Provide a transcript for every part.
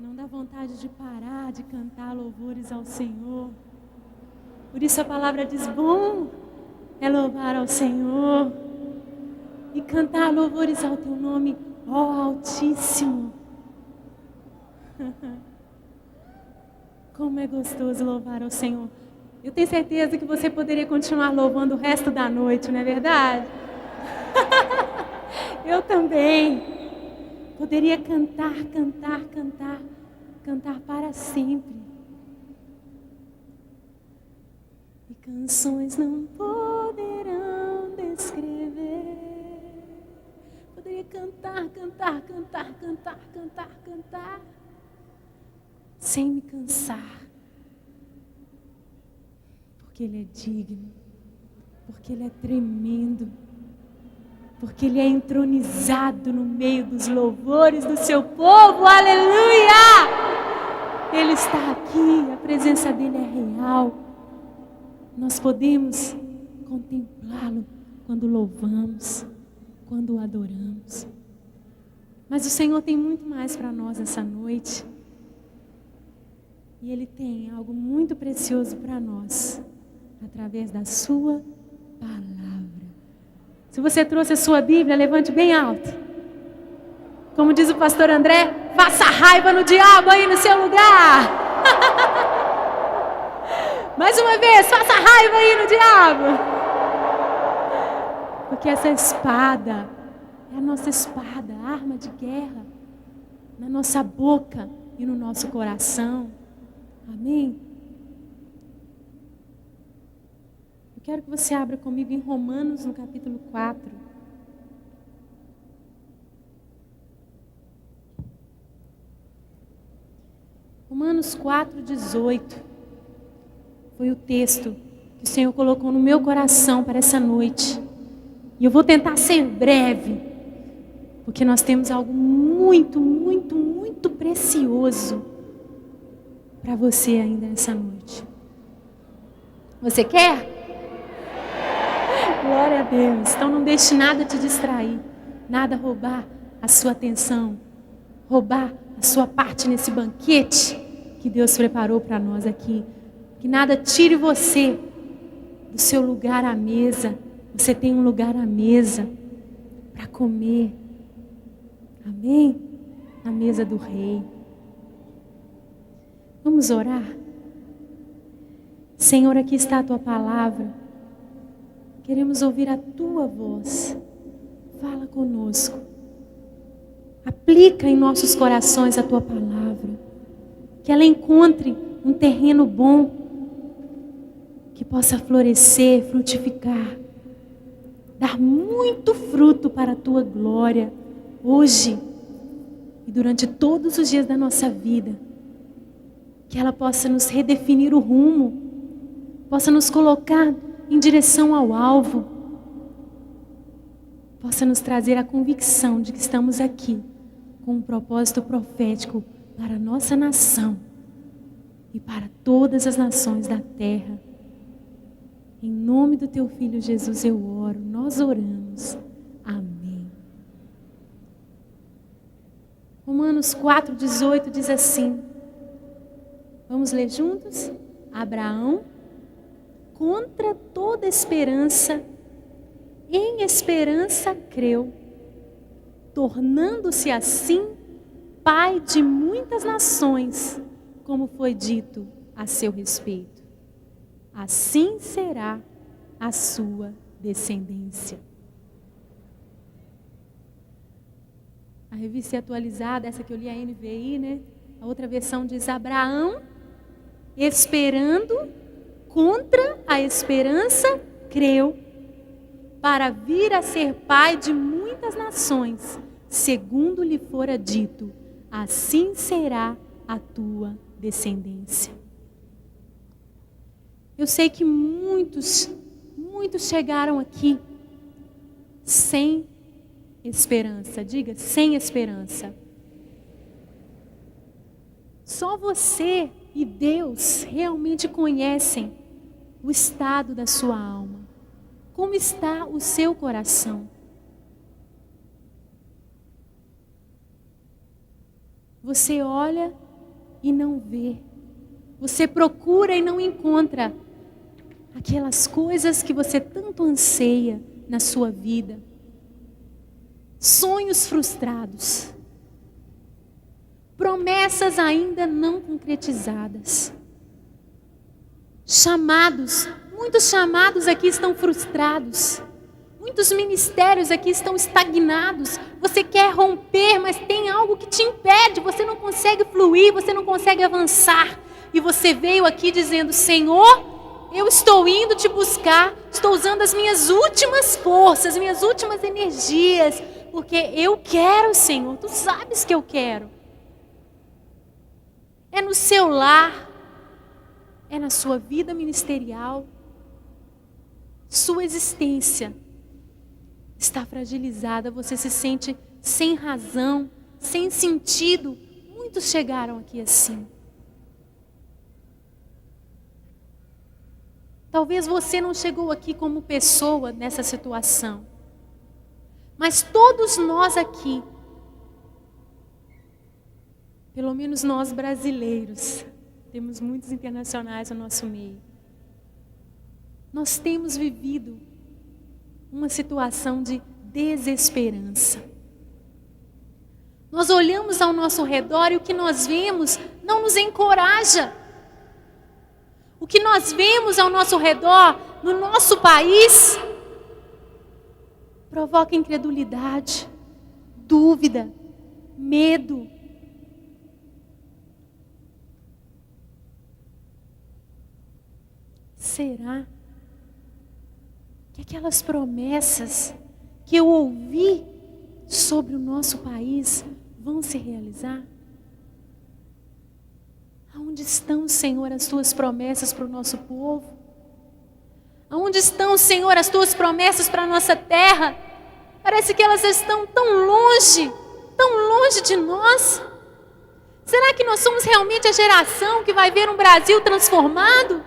Não dá vontade de parar de cantar louvores ao Senhor. Por isso a palavra diz: bom é louvar ao Senhor e cantar louvores ao teu nome, ó Altíssimo. Como é gostoso louvar ao Senhor. Eu tenho certeza que você poderia continuar louvando o resto da noite, não é verdade? Eu também. Poderia cantar para sempre. E canções não poderão descrever. Poderia cantar, sem me cansar. Porque Ele é digno, porque Ele é tremendo, porque Ele é entronizado no meio dos louvores do seu povo, aleluia! Ele está aqui, a presença dEle é real. Nós podemos contemplá-lo quando louvamos, quando o adoramos. Mas o Senhor tem muito mais para nós essa noite. E Ele tem algo muito precioso para nós, através da sua palavra. Se você trouxe a sua Bíblia, levante bem alto. Como diz o pastor André, faça raiva no diabo aí no seu lugar. Mais uma vez, faça raiva aí no diabo. Porque essa espada é a nossa espada, a arma de guerra, na nossa boca e no nosso coração. Amém? Eu quero que você abra comigo em Romanos, no capítulo 4. Romanos 4:18. Foi o texto que o Senhor colocou no meu coração para essa noite. E eu vou tentar ser breve, porque nós temos algo muito, muito, muito precioso para você ainda nessa noite. Você quer? Glória a Deus. Então não deixe nada te distrair, nada roubar a sua atenção, roubar a sua parte nesse banquete que Deus preparou para nós aqui. Que nada tire você do seu lugar à mesa. Você tem um lugar à mesa para comer. Amém? Na mesa do Rei. Vamos orar? Senhor, aqui está a Tua palavra. Queremos ouvir a Tua voz. Fala conosco. Aplica em nossos corações a Tua palavra. Que ela encontre um terreno bom, que possa florescer, frutificar, dar muito fruto para a Tua glória, hoje e durante todos os dias da nossa vida. Que ela possa nos redefinir o rumo, possa nos colocar em direção ao alvo, possa nos trazer a convicção de que estamos aqui com um propósito profético para a nossa nação e para todas as nações da terra. Em nome do Teu Filho Jesus eu oro, nós oramos. Amém. Romanos 4:18 diz assim. Vamos ler juntos? Abraão, contra toda esperança, em esperança creu, tornando-se assim pai de muitas nações, como foi dito a seu respeito. Assim será a sua descendência. A revista atualizada, essa que eu li, a NVI, né? A outra versão diz: Abraão, esperando, contra a esperança, creu, para vir a ser pai de muitas nações, segundo lhe fora dito, assim será a tua descendência. Eu sei que muitos chegaram aqui sem esperança. Diga, sem esperança. Só você e Deus realmente conhecem o estado da sua alma. Como está o seu coração? Você olha e não vê. Você procura e não encontra aquelas coisas que você tanto anseia na sua vida. Sonhos frustrados. Promessas ainda não concretizadas. Chamados, muitos chamados aqui estão frustrados. Muitos ministérios aqui estão estagnados. Você quer romper, mas tem algo que te impede. Você não consegue fluir, você não consegue avançar. E você veio aqui dizendo: Senhor, eu estou indo te buscar. Estou usando as minhas últimas forças, minhas últimas energias. Porque eu quero, Senhor. Tu sabes que eu quero. É no seu lar. É na sua vida ministerial. Sua existência está fragilizada, você se sente sem razão, sem sentido. Muitos chegaram aqui assim. Talvez você não chegou aqui como pessoa nessa situação, mas todos nós aqui, pelo menos nós brasileiros, temos muitos internacionais no nosso meio, nós temos vivido uma situação de desesperança. Nós olhamos ao nosso redor e o que nós vemos não nos encoraja. O que nós vemos ao nosso redor, no nosso país, provoca incredulidade, dúvida, medo. Será que aquelas promessas que eu ouvi sobre o nosso país vão se realizar? Aonde estão, Senhor, as tuas promessas para o nosso povo? Aonde estão, Senhor, as tuas promessas para a nossa terra? Parece que elas estão tão longe de nós. Será que nós somos realmente a geração que vai ver um Brasil transformado?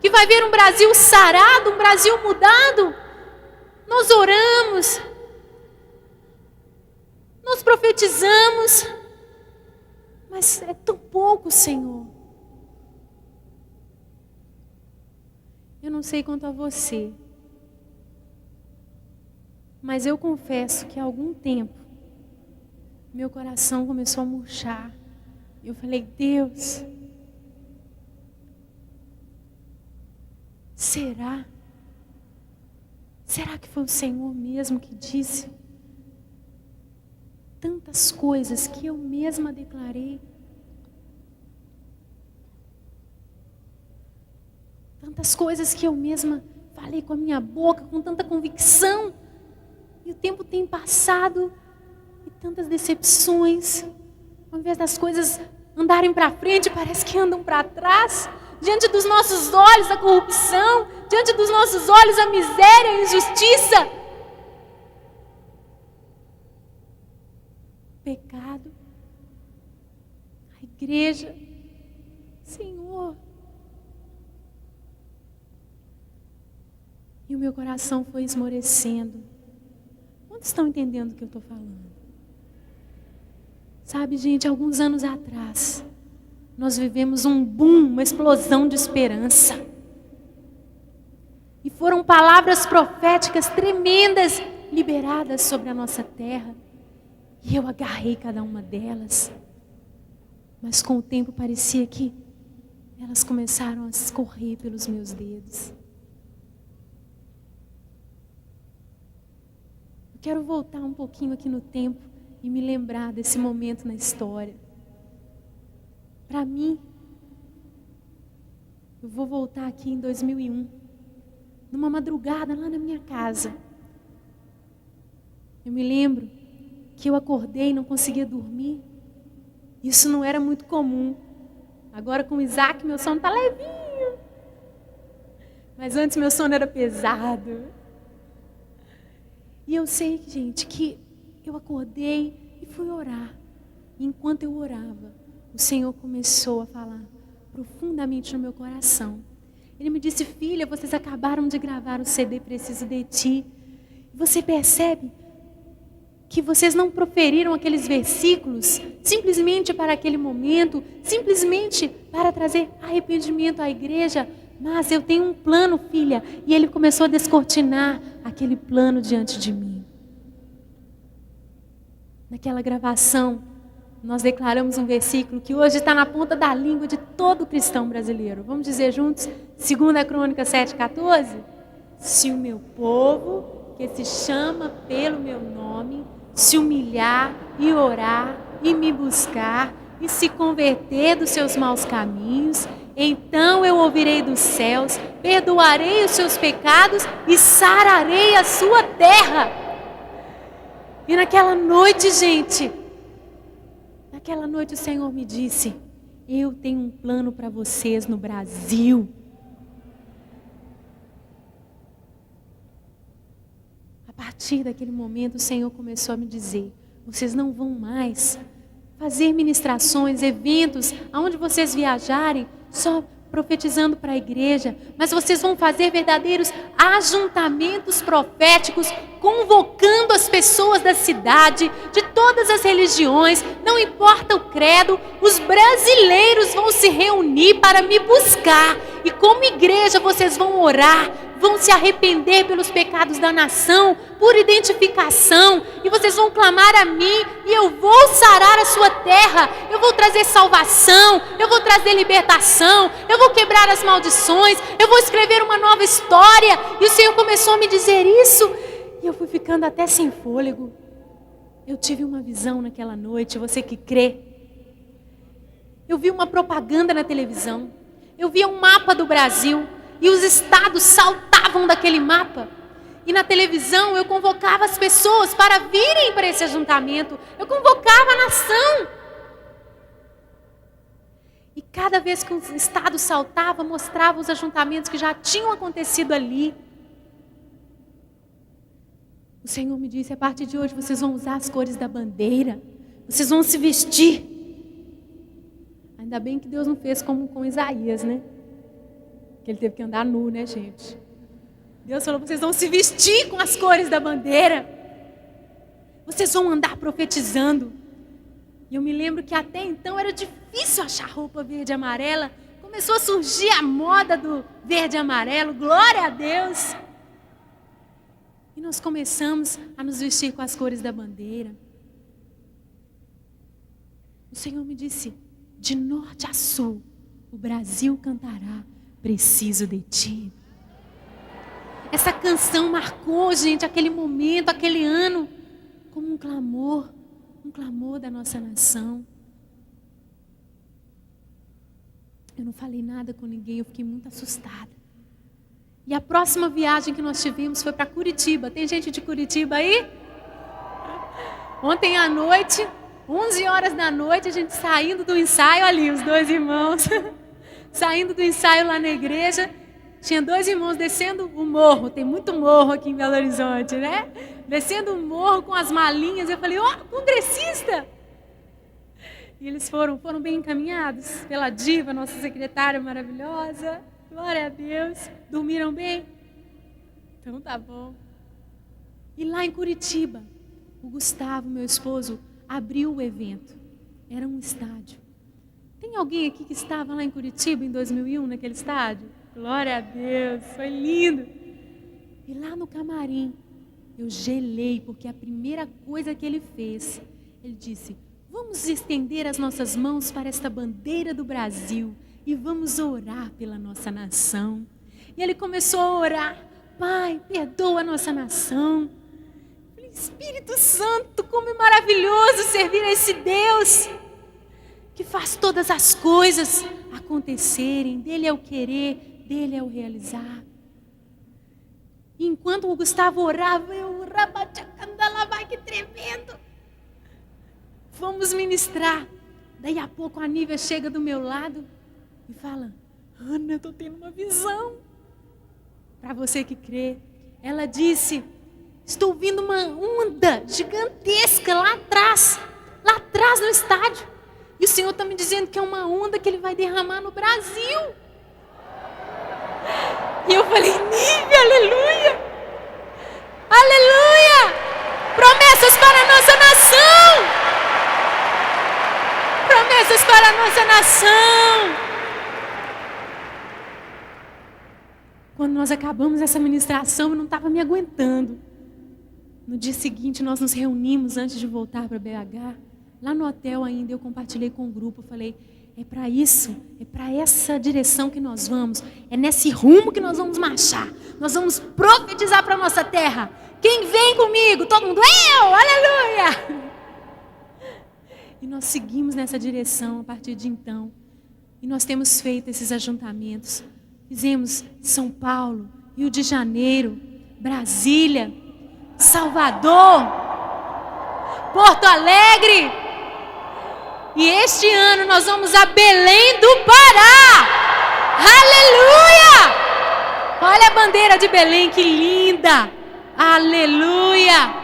Que vai ver um Brasil sarado, um Brasil mudado? Nós oramos, nós profetizamos, mas é tão pouco, Senhor. Eu não sei quanto a você, mas eu confesso que há algum tempo meu coração começou a murchar. Eu falei: Deus, será? Será que foi o Senhor mesmo que disse tantas coisas que eu mesma declarei? Tantas coisas que eu mesma falei com a minha boca, com tanta convicção. E o tempo tem passado e tantas decepções. Ao invés das coisas andarem para frente, parece que andam para trás. Diante dos nossos olhos a corrupção, diante dos nossos olhos a miséria, a injustiça. Pecado. A igreja. Senhor. E o meu coração foi esmorecendo. Quantos estão entendendo o que eu estou falando? Sabe, gente, alguns anos atrás, nós vivemos um boom, uma explosão de esperança. E foram palavras proféticas tremendas liberadas sobre a nossa terra. E eu agarrei cada uma delas. Mas com o tempo parecia que elas começaram a escorrer pelos meus dedos. Eu quero voltar um pouquinho aqui no tempo e me lembrar desse momento na história. Para mim, eu vou voltar aqui em 2001, numa madrugada lá na minha casa. Eu me lembro que eu acordei e não conseguia dormir. Isso não era muito comum. Agora com o Isaac meu sono está levinho. Mas antes meu sono era pesado. E eu sei, gente, que eu acordei e fui orar. E enquanto eu orava, o Senhor começou a falar profundamente no meu coração. Ele me disse: filha, vocês acabaram de gravar o CD Preciso de Ti. Você percebe que vocês não proferiram aqueles versículos simplesmente para aquele momento, simplesmente para trazer arrependimento à igreja. Mas eu tenho um plano, filha. E ele começou a descortinar aquele plano diante de mim. Naquela gravação, nós declaramos um versículo que hoje está na ponta da língua de todo cristão brasileiro. Vamos dizer juntos? 2 Crônicas 7,14. Se o meu povo, que se chama pelo meu nome, se humilhar e orar e me buscar e se converter dos seus maus caminhos, então eu ouvirei dos céus, perdoarei os seus pecados e sararei a sua terra. E naquela noite, gente, naquela noite o Senhor me disse: eu tenho um plano para vocês no Brasil. A partir daquele momento o Senhor começou a me dizer: vocês não vão mais fazer ministrações, eventos, aonde vocês viajarem, só profetizando para a igreja, mas vocês vão fazer verdadeiros ajuntamentos proféticos, convocando as pessoas da cidade, de todas as religiões, não importa o credo, os brasileiros vão se reunir para me buscar, e como igreja vocês vão orar, vão se arrepender pelos pecados da nação, por identificação, e vocês vão clamar a mim, e eu vou sarar a sua terra, eu vou trazer salvação, eu vou trazer libertação, eu vou quebrar as maldições, eu vou escrever uma nova história. E o Senhor começou a me dizer isso, e eu fui ficando até sem fôlego. Eu tive uma visão naquela noite, você que crê. Eu vi uma propaganda na televisão, eu via um mapa do Brasil, e os estados saltavam daquele mapa. E na televisão eu convocava as pessoas para virem para esse ajuntamento. Eu convocava a nação. E cada vez que um estado saltava, mostrava os ajuntamentos que já tinham acontecido ali. O Senhor me disse: a partir de hoje vocês vão usar as cores da bandeira. Vocês vão se vestir. Ainda bem que Deus não fez como com Isaías, né? Que ele teve que andar nu, né, gente? Deus falou: vocês vão se vestir com as cores da bandeira. Vocês vão andar profetizando. E eu me lembro que até então era difícil achar roupa verde e amarela. Começou a surgir a moda do verde e amarelo. Glória a Deus! E nós começamos a nos vestir com as cores da bandeira. O Senhor me disse: de norte a sul, o Brasil cantará: preciso de ti. Essa canção marcou, gente, aquele momento, aquele ano, como um clamor da nossa nação. Eu não falei nada com ninguém, eu fiquei muito assustada. E a próxima viagem que nós tivemos foi para Curitiba. Tem gente de Curitiba aí? Ontem à noite, 11 horas da noite, a gente saindo do ensaio ali, os dois irmãos, saindo do ensaio lá na igreja, tinha dois irmãos descendo o morro, tem muito morro aqui em Belo Horizonte, né? Descendo o morro com as malinhas, eu falei: congressista! E eles foram bem encaminhados pela Diva, nossa secretária maravilhosa, glória a Deus. Dormiram bem? Então tá bom. E lá em Curitiba, o Gustavo, meu esposo, abriu o evento, era um estádio. Tem alguém aqui que estava lá em Curitiba em 2001, naquele estádio? Glória a Deus, foi lindo. E lá no camarim, eu gelei, porque a primeira coisa que ele fez, ele disse: vamos estender as nossas mãos para esta bandeira do Brasil e vamos orar pela nossa nação. E ele começou a orar: Pai, perdoa a nossa nação. Espírito Santo, como é maravilhoso servir a esse Deus que faz todas as coisas acontecerem. Dele é o querer, dele é o realizar. E enquanto o Gustavo orava, eu vai que tremendo. Vamos ministrar. Daí a pouco a Nívia chega do meu lado e fala: Ana, eu estou tendo uma visão. Para você que crê, ela disse: estou vendo uma onda gigantesca lá atrás no estádio. E o Senhor está me dizendo que é uma onda que Ele vai derramar no Brasil. E eu falei: Nívia, aleluia! Aleluia! Promessas para a nossa promessas para a nossa nação. Quando nós acabamos essa ministração, eu não estava me aguentando. No dia seguinte, nós nos reunimos antes de voltar para BH. Lá no hotel ainda, eu compartilhei com o grupo. Eu falei, é para isso, é para essa direção que nós vamos. É nesse rumo que nós vamos marchar. Nós vamos profetizar para a nossa terra. Quem vem comigo? Todo mundo, eu! Aleluia! E nós seguimos nessa direção a partir de então. E nós temos feito esses ajuntamentos. Fizemos São Paulo, Rio de Janeiro, Brasília, Salvador, Porto Alegre. E este ano nós vamos a Belém do Pará. Aleluia! Olha a bandeira de Belém, que linda! Aleluia!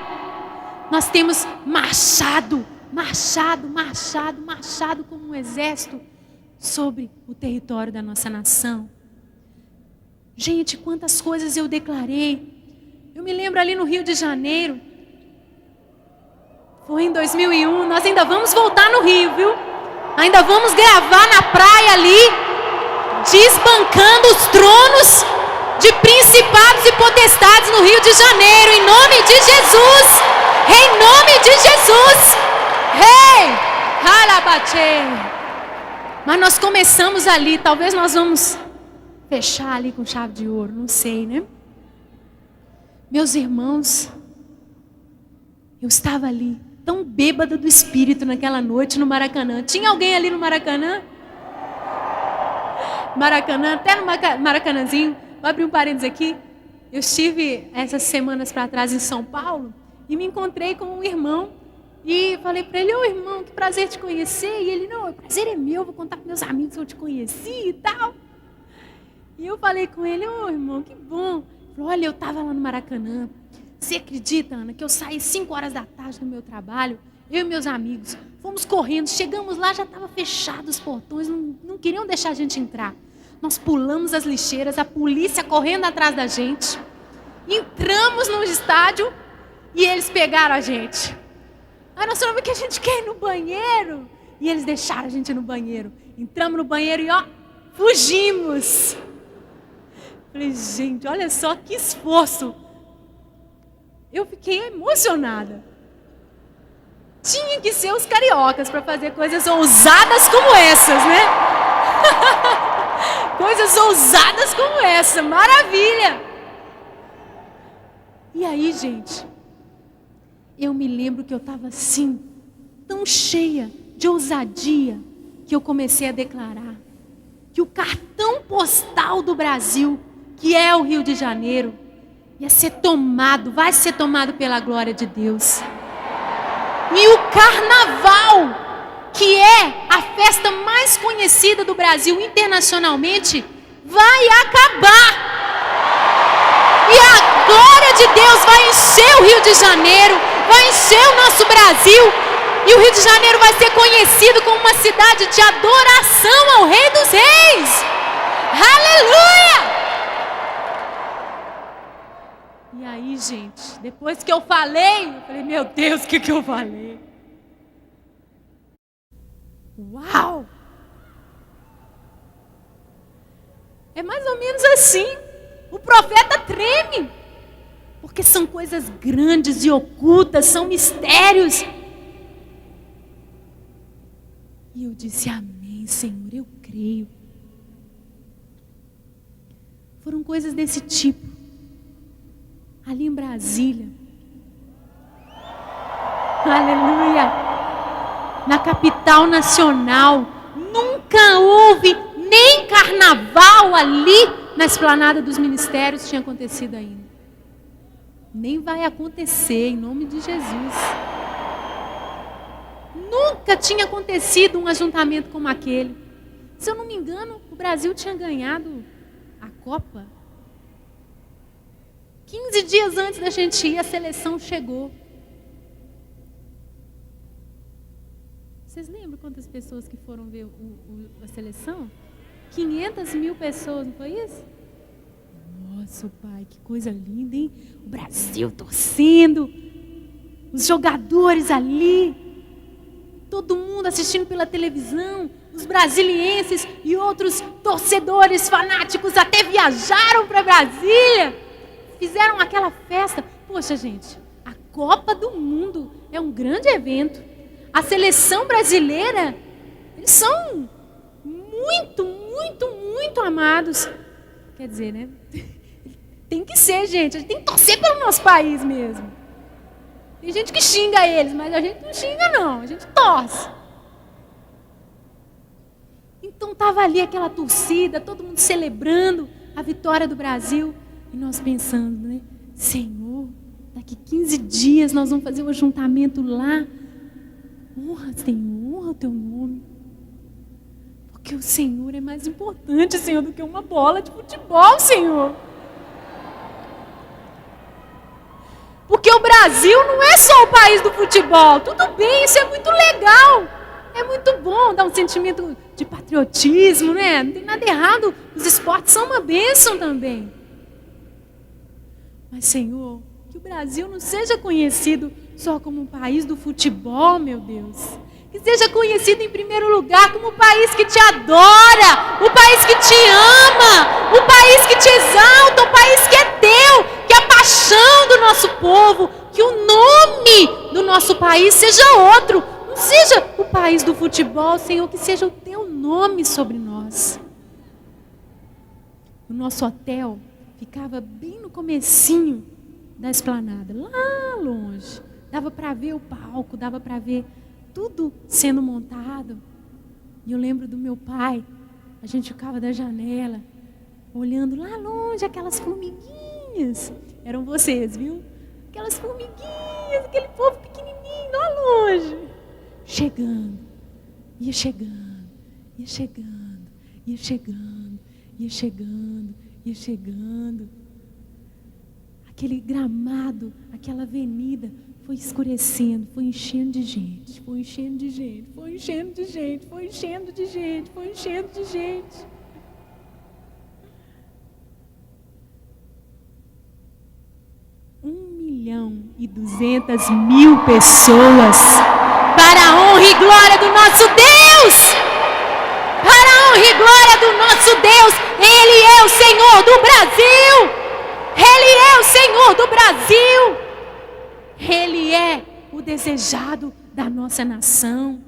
Nós temos marchado como um exército sobre o território da nossa nação. Gente, quantas coisas eu declarei. Eu me lembro ali no Rio de Janeiro. Foi em 2001. Nós ainda vamos voltar no Rio, viu? Ainda vamos gravar na praia ali, desbancando os tronos de principados e potestades no Rio de Janeiro. Em nome de Jesus. Em nome de Jesus. Rei! Halabate! Mas nós começamos ali. Talvez nós vamos fechar ali com chave de ouro, não sei, né? Meus irmãos, eu estava ali, tão bêbada do Espírito naquela noite no Maracanã. Tinha alguém ali no Maracanã? Maracanã, até no Maracanãzinho. Vou abrir um parênteses aqui. Eu estive essas semanas para trás em São Paulo e me encontrei com um irmão e falei para ele, ô irmão, que prazer te conhecer. E ele, não, o prazer é meu, vou contar para meus amigos que eu te conheci e tal. E eu falei com ele, ô irmão, que bom. Ele falou, olha, eu estava lá no Maracanã. Você acredita, Ana, que eu saí 5 horas da tarde do meu trabalho, eu e meus amigos, fomos correndo, chegamos lá, já estava fechado os portões, não queriam deixar a gente entrar. Nós pulamos as lixeiras, a polícia correndo atrás da gente. Entramos no estádio e eles pegaram a gente. Aí nós falamos que a gente quer ir no banheiro. E eles deixaram a gente no banheiro. Entramos no banheiro e fugimos. Falei, gente, olha só que esforço. Eu fiquei emocionada. Tinha que ser os cariocas para fazer coisas ousadas como essas, né? Coisas ousadas como essa, maravilha! E aí, gente, eu me lembro que eu estava assim, tão cheia de ousadia, que eu comecei a declarar que o cartão postal do Brasil, que é o Rio de Janeiro, ia ser tomado, vai ser tomado pela glória de Deus. E o carnaval, que é a festa mais conhecida do Brasil internacionalmente, vai acabar. E a glória de Deus vai encher o Rio de Janeiro, vai encher o nosso Brasil. E o Rio de Janeiro vai ser conhecido como uma cidade de adoração ao Rei dos Reis. Aleluia! E aí, gente, depois que eu falei, meu Deus, o que eu falei? Uau! É mais ou menos assim. O profeta treme. Porque são coisas grandes e ocultas, são mistérios. E eu disse, amém, Senhor, eu creio. Foram coisas desse tipo. Ali em Brasília. Aleluia. Na capital nacional. Nunca houve nem carnaval ali na esplanada dos ministérios tinha acontecido ainda. Nem vai acontecer, em nome de Jesus. Nunca tinha acontecido um ajuntamento como aquele. Se eu não me engano, o Brasil tinha ganhado a Copa. 15 dias antes da gente ir, a seleção chegou. Vocês lembram quantas pessoas que foram ver a seleção? 500 mil pessoas, não foi isso? Nossa, pai, que coisa linda, hein? O Brasil torcendo, os jogadores ali. todo mundo assistindo pela televisão, os brasilienses e outros torcedores fanáticos até viajaram para Brasília, fizeram aquela festa. Poxa, gente, a Copa do Mundo é um grande evento. A seleção brasileira, eles são muito, muito, muito amados. Quer dizer, né? Tem que ser, gente. A gente tem que torcer pelo nosso país mesmo. Tem gente que xinga eles, mas a gente não xinga, não. A gente torce. Então estava ali aquela torcida, todo mundo celebrando a vitória do Brasil. E nós pensando, né? Senhor, daqui 15 dias nós vamos fazer um ajuntamento lá. Honra, Senhor, honra o teu nome. Porque o Senhor é mais importante, Senhor, do que uma bola de futebol, Senhor. Porque o Brasil não é só o país do futebol. Tudo bem, isso é muito legal. É muito bom, dá um sentimento de patriotismo, né? Não tem nada errado. Os esportes são uma bênção também. Mas, Senhor, que o Brasil não seja conhecido só como um país do futebol, meu Deus. Que seja conhecido em primeiro lugar como um país que te adora, um país que te ama, um país que te exalta, um país que é teu, que é a paixão do nosso povo, que o nome do nosso país seja outro, não seja o país do futebol, Senhor, que seja o teu nome sobre nós. O nosso hotel ficava bem no comecinho da esplanada, lá longe. Dava para ver o palco, dava para ver tudo sendo montado. E eu lembro do meu pai, a gente ficava da janela, olhando lá longe aquelas formiguinhas. Eram vocês, viu? Aquelas formiguinhas, aquele povo pequenininho, lá longe. Chegando, ia chegando, ia chegando, ia chegando, ia chegando, ia chegando. Aquele gramado, aquela avenida foi escurecendo, foi enchendo de gente, foi enchendo de gente, foi enchendo de gente, foi enchendo de gente, foi enchendo de gente. Um 1.200.000 pessoas, para a honra e glória do nosso Deus! Para a honra e glória do nosso Deus! Ele é o Senhor do Brasil! Ele é o Senhor do Brasil! Ele é o desejado da nossa nação.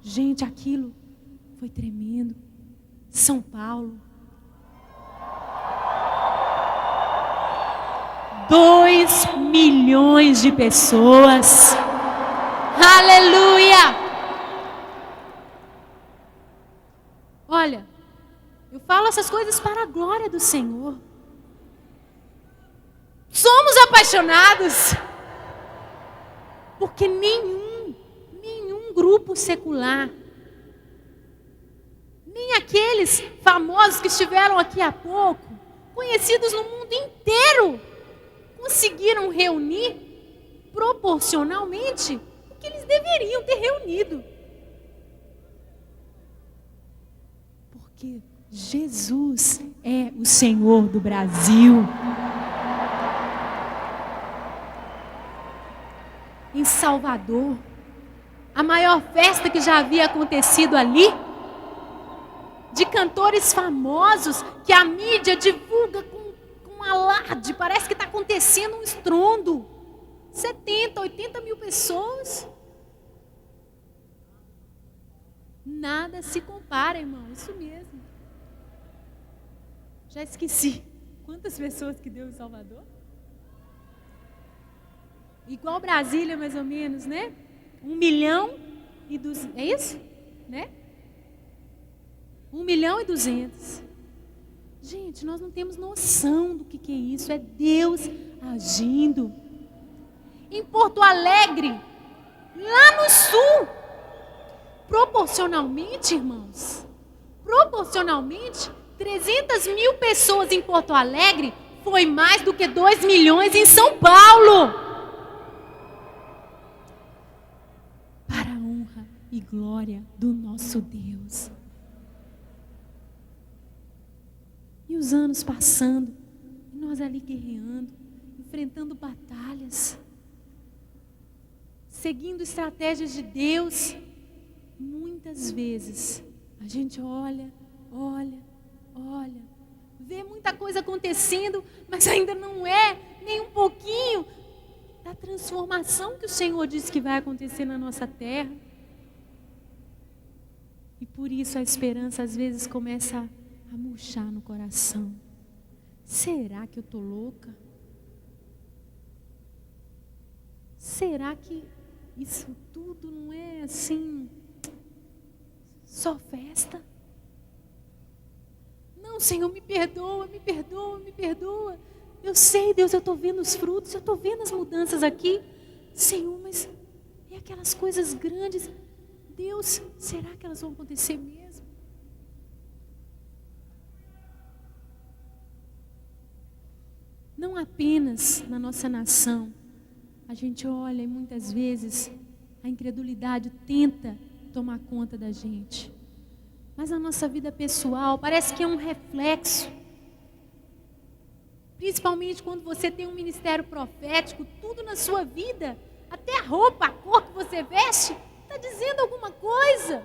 Gente, aquilo foi tremendo. São Paulo. 2 milhões de pessoas. Aleluia! Olha, eu falo essas coisas para a glória do Senhor. Somos apaixonados, porque nenhum grupo secular, nem aqueles famosos que estiveram aqui há pouco, conhecidos no mundo inteiro, conseguiram reunir proporcionalmente o que eles deveriam ter reunido. Porque Jesus é o Senhor do Brasil. Em Salvador, a maior festa que já havia acontecido ali, de cantores famosos que a mídia divulga com alarde, parece que está acontecendo um estrondo. 70, 80 mil pessoas. Nada se compara, irmão, isso mesmo. Já esqueci quantas pessoas que deu em Salvador? Igual Brasília, mais ou menos, né? 1.200.000, é isso? Né? 1.200.000. Gente, nós não temos noção do que é isso. É Deus agindo. Em Porto Alegre, lá no sul, proporcionalmente, irmãos, 300.000 pessoas em Porto Alegre foi mais do que 2 milhões em São Paulo. E glória do nosso Deus. E os anos passando, e nós ali guerreando, enfrentando batalhas. seguindo estratégias de Deus, muitas vezes a gente olha, vê muita coisa acontecendo, mas ainda não é nem um pouquinho da transformação que o Senhor disse que vai acontecer na nossa terra. E por isso a esperança às vezes começa a murchar no coração. Será que eu estou louca? Será que isso tudo não é assim, só festa? Não, Senhor, me perdoa. Eu sei, Deus, eu estou vendo os frutos, eu estou vendo as mudanças aqui. Senhor, mas e aquelas coisas grandes? Deus, será que elas vão acontecer mesmo? Não apenas na nossa nação, a gente olha e muitas vezes a incredulidade tenta tomar conta da gente. Mas na nossa vida pessoal parece que é um reflexo. Principalmente quando você tem um ministério profético, tudo na sua vida, até a roupa, a cor que você veste, está dizendo alguma coisa.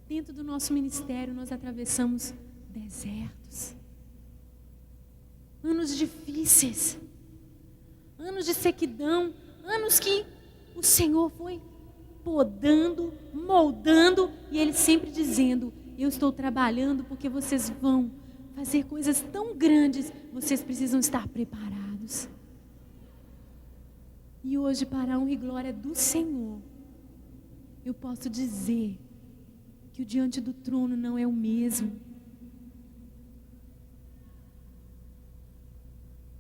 Dentro do nosso ministério nós atravessamos desertos, anos difíceis, anos de sequidão, anos que o Senhor foi podando, moldando, e Ele sempre dizendo: eu estou trabalhando porque vocês vão fazer coisas tão grandes, vocês precisam estar preparados. E hoje, para a honra e glória do Senhor, eu posso dizer que o diante do trono não é o mesmo.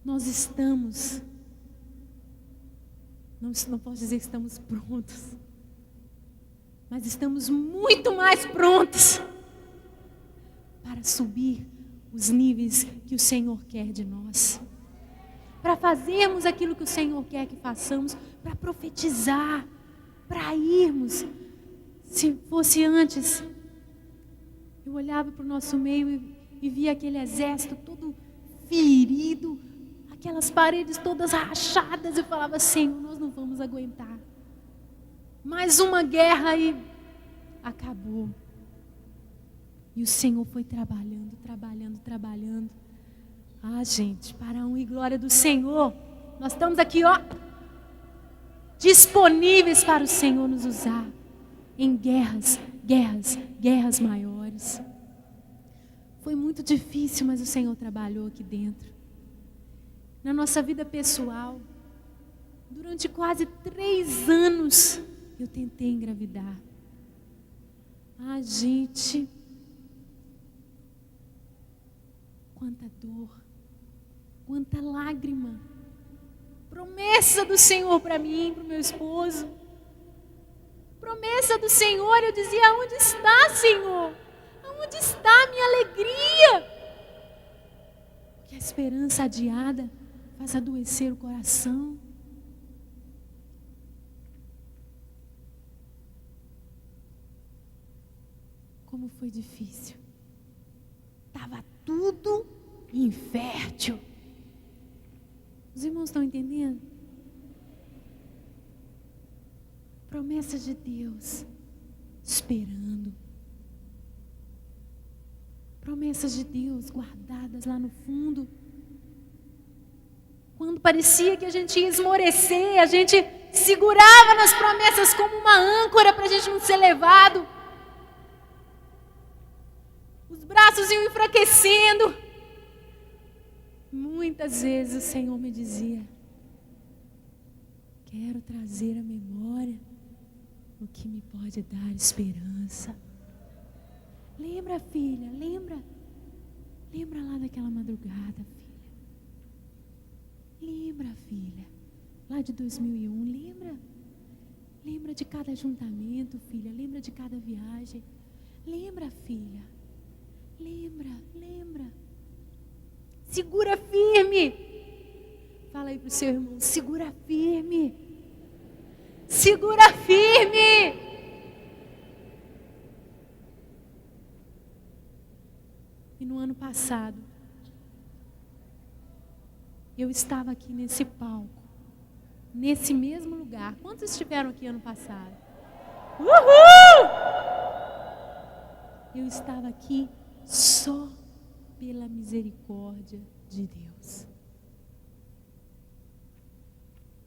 Nós estamos, não posso dizer que estamos prontos, mas estamos muito mais prontos para subir os níveis que o Senhor quer de nós, para fazermos aquilo que o Senhor quer que façamos, para profetizar, para irmos. Se fosse antes, eu olhava para o nosso meio e via aquele exército todo ferido, aquelas paredes todas rachadas, eu falava: Senhor, nós não vamos aguentar. Mais uma guerra e acabou. E o Senhor foi trabalhando. Ah, gente, para a honra e glória do Senhor, nós estamos aqui, disponíveis para o Senhor nos usar em guerras maiores. Foi muito difícil, mas o Senhor trabalhou aqui dentro. Na nossa vida pessoal, durante quase 3 anos, eu tentei engravidar. Ah, gente, quanta dor, quanta lágrima. Promessa do Senhor para mim, para o meu esposo. Promessa do Senhor, eu dizia: onde está, Senhor? Onde está a minha alegria? Porque a esperança adiada faz adoecer o coração. Como foi difícil. Estava tudo infértil. Os irmãos estão entendendo? Promessas de Deus, esperando. Promessas de Deus guardadas lá no fundo. Quando parecia que a gente ia esmorecer, a gente segurava nas promessas como uma âncora para a gente não ser levado. Os braços iam enfraquecendo. Muitas vezes o Senhor me dizia: quero trazer à memória o que me pode dar esperança. Lembra, filha, lembra lá daquela madrugada, filha. Lembra, filha, lá de 2001, lembra de cada ajuntamento, filha, lembra de cada viagem. Lembra, filha, lembra. Segura firme. Fala aí pro seu irmão: segura firme. Segura firme. E no ano passado, eu estava aqui nesse palco, nesse mesmo lugar. Quantos estiveram aqui ano passado? Uhul! Eu estava aqui só pela misericórdia de Deus.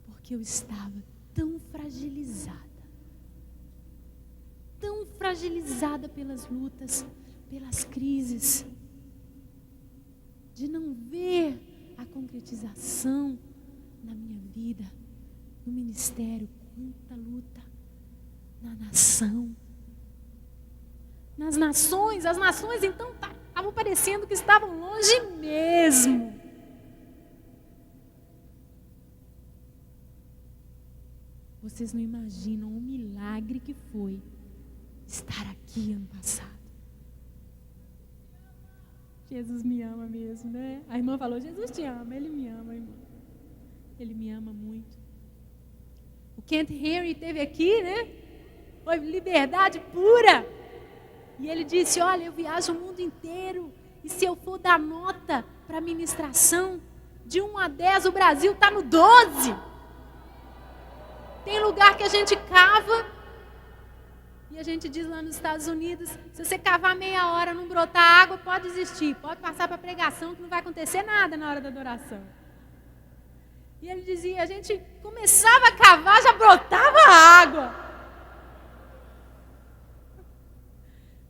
Porque eu estava tão fragilizada pelas lutas, pelas crises, de não ver a concretização na minha vida, no ministério. Quanta luta na nação. Nas nações, as nações então estavam parecendo que estavam longe mesmo. Vocês não imaginam o milagre que foi estar aqui ano passado. Jesus me ama mesmo, né? A irmã falou, Jesus te ama, Ele me ama, irmã. Ele me ama muito. O Kent Henry esteve aqui, né? Foi liberdade pura. E ele disse, olha, eu viajo o mundo inteiro. E se eu for dar nota para a ministração, de 1 a 10, o Brasil está no 12. Tem lugar que a gente cava e a gente diz lá nos Estados Unidos, se você cavar meia hora, não brotar água, pode desistir, pode passar para a pregação que não vai acontecer nada na hora da adoração. E ele dizia, a gente começava a cavar, já brotava água.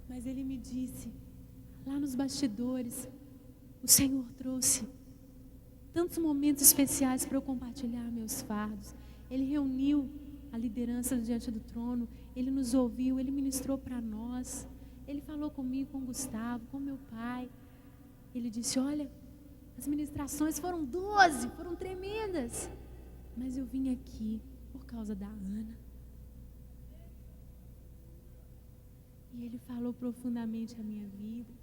Mas ele me disse, lá nos bastidores, o Senhor trouxe tantos momentos especiais para eu compartilhar meus fardos. Ele reuniu a liderança diante do trono, Ele nos ouviu, Ele ministrou para nós, Ele falou comigo, com o Gustavo, com meu pai. Ele disse, olha, as ministrações foram 12, foram tremendas, mas eu vim aqui por causa da Ana. E Ele falou profundamente a minha vida.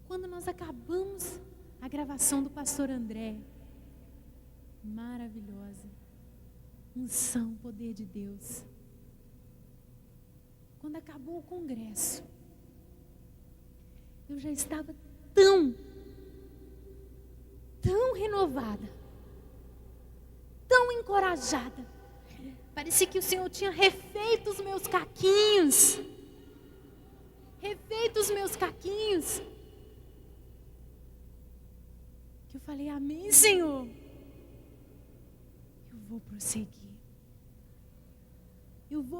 Quando nós acabamos a gravação do pastor André, maravilhosa, unção, poder de Deus. Quando acabou o congresso, eu já estava tão renovada, tão encorajada. Parecia que o Senhor tinha refeito os meus caquinhos. Que eu falei, amém, Senhor. Eu vou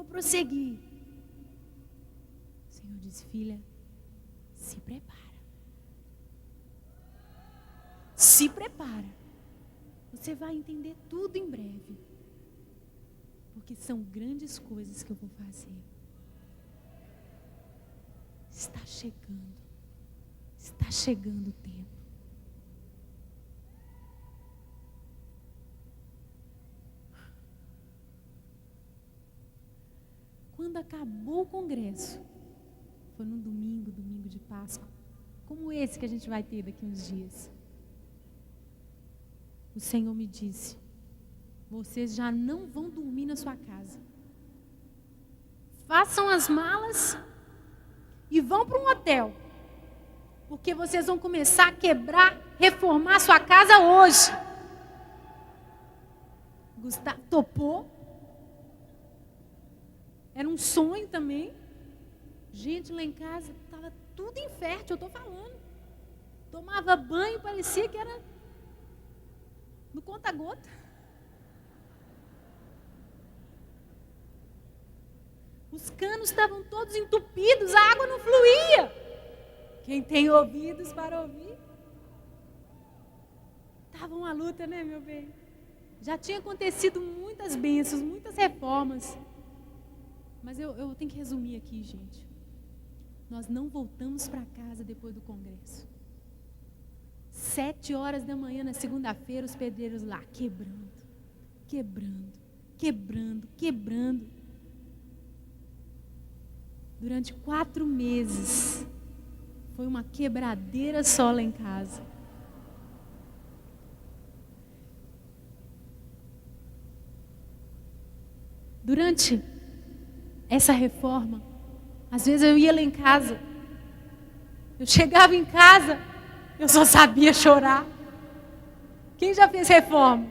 prosseguir. O Senhor disse, filha, se prepara. Você vai entender tudo em breve. Porque são grandes coisas que eu vou fazer. Está chegando o tempo. Quando acabou o congresso, foi num domingo de Páscoa, como esse que a gente vai ter daqui uns dias. O Senhor me disse, vocês já não vão dormir na sua casa. Façam as malas e vão para um hotel, porque vocês vão começar a quebrar, reformar a sua casa hoje. Gustavo topou. Era um sonho também. Gente, lá em casa estava tudo infértil, eu estou falando. Tomava banho, parecia que era no conta-gota. Os canos estavam todos entupidos, a água não fluía. Quem tem ouvidos para ouvir. Estava uma luta, né, meu bem? Já tinha acontecido muitas bênçãos, muitas reformas. Mas eu tenho que resumir aqui, gente. Nós não voltamos para casa depois do congresso. 7h da manhã na segunda-feira, os pedreiros lá quebrando. Durante 4 meses, foi uma quebradeira só lá em casa. Durante essa reforma, às vezes eu ia lá em casa, eu chegava em casa, eu só sabia chorar. Quem já fez reforma?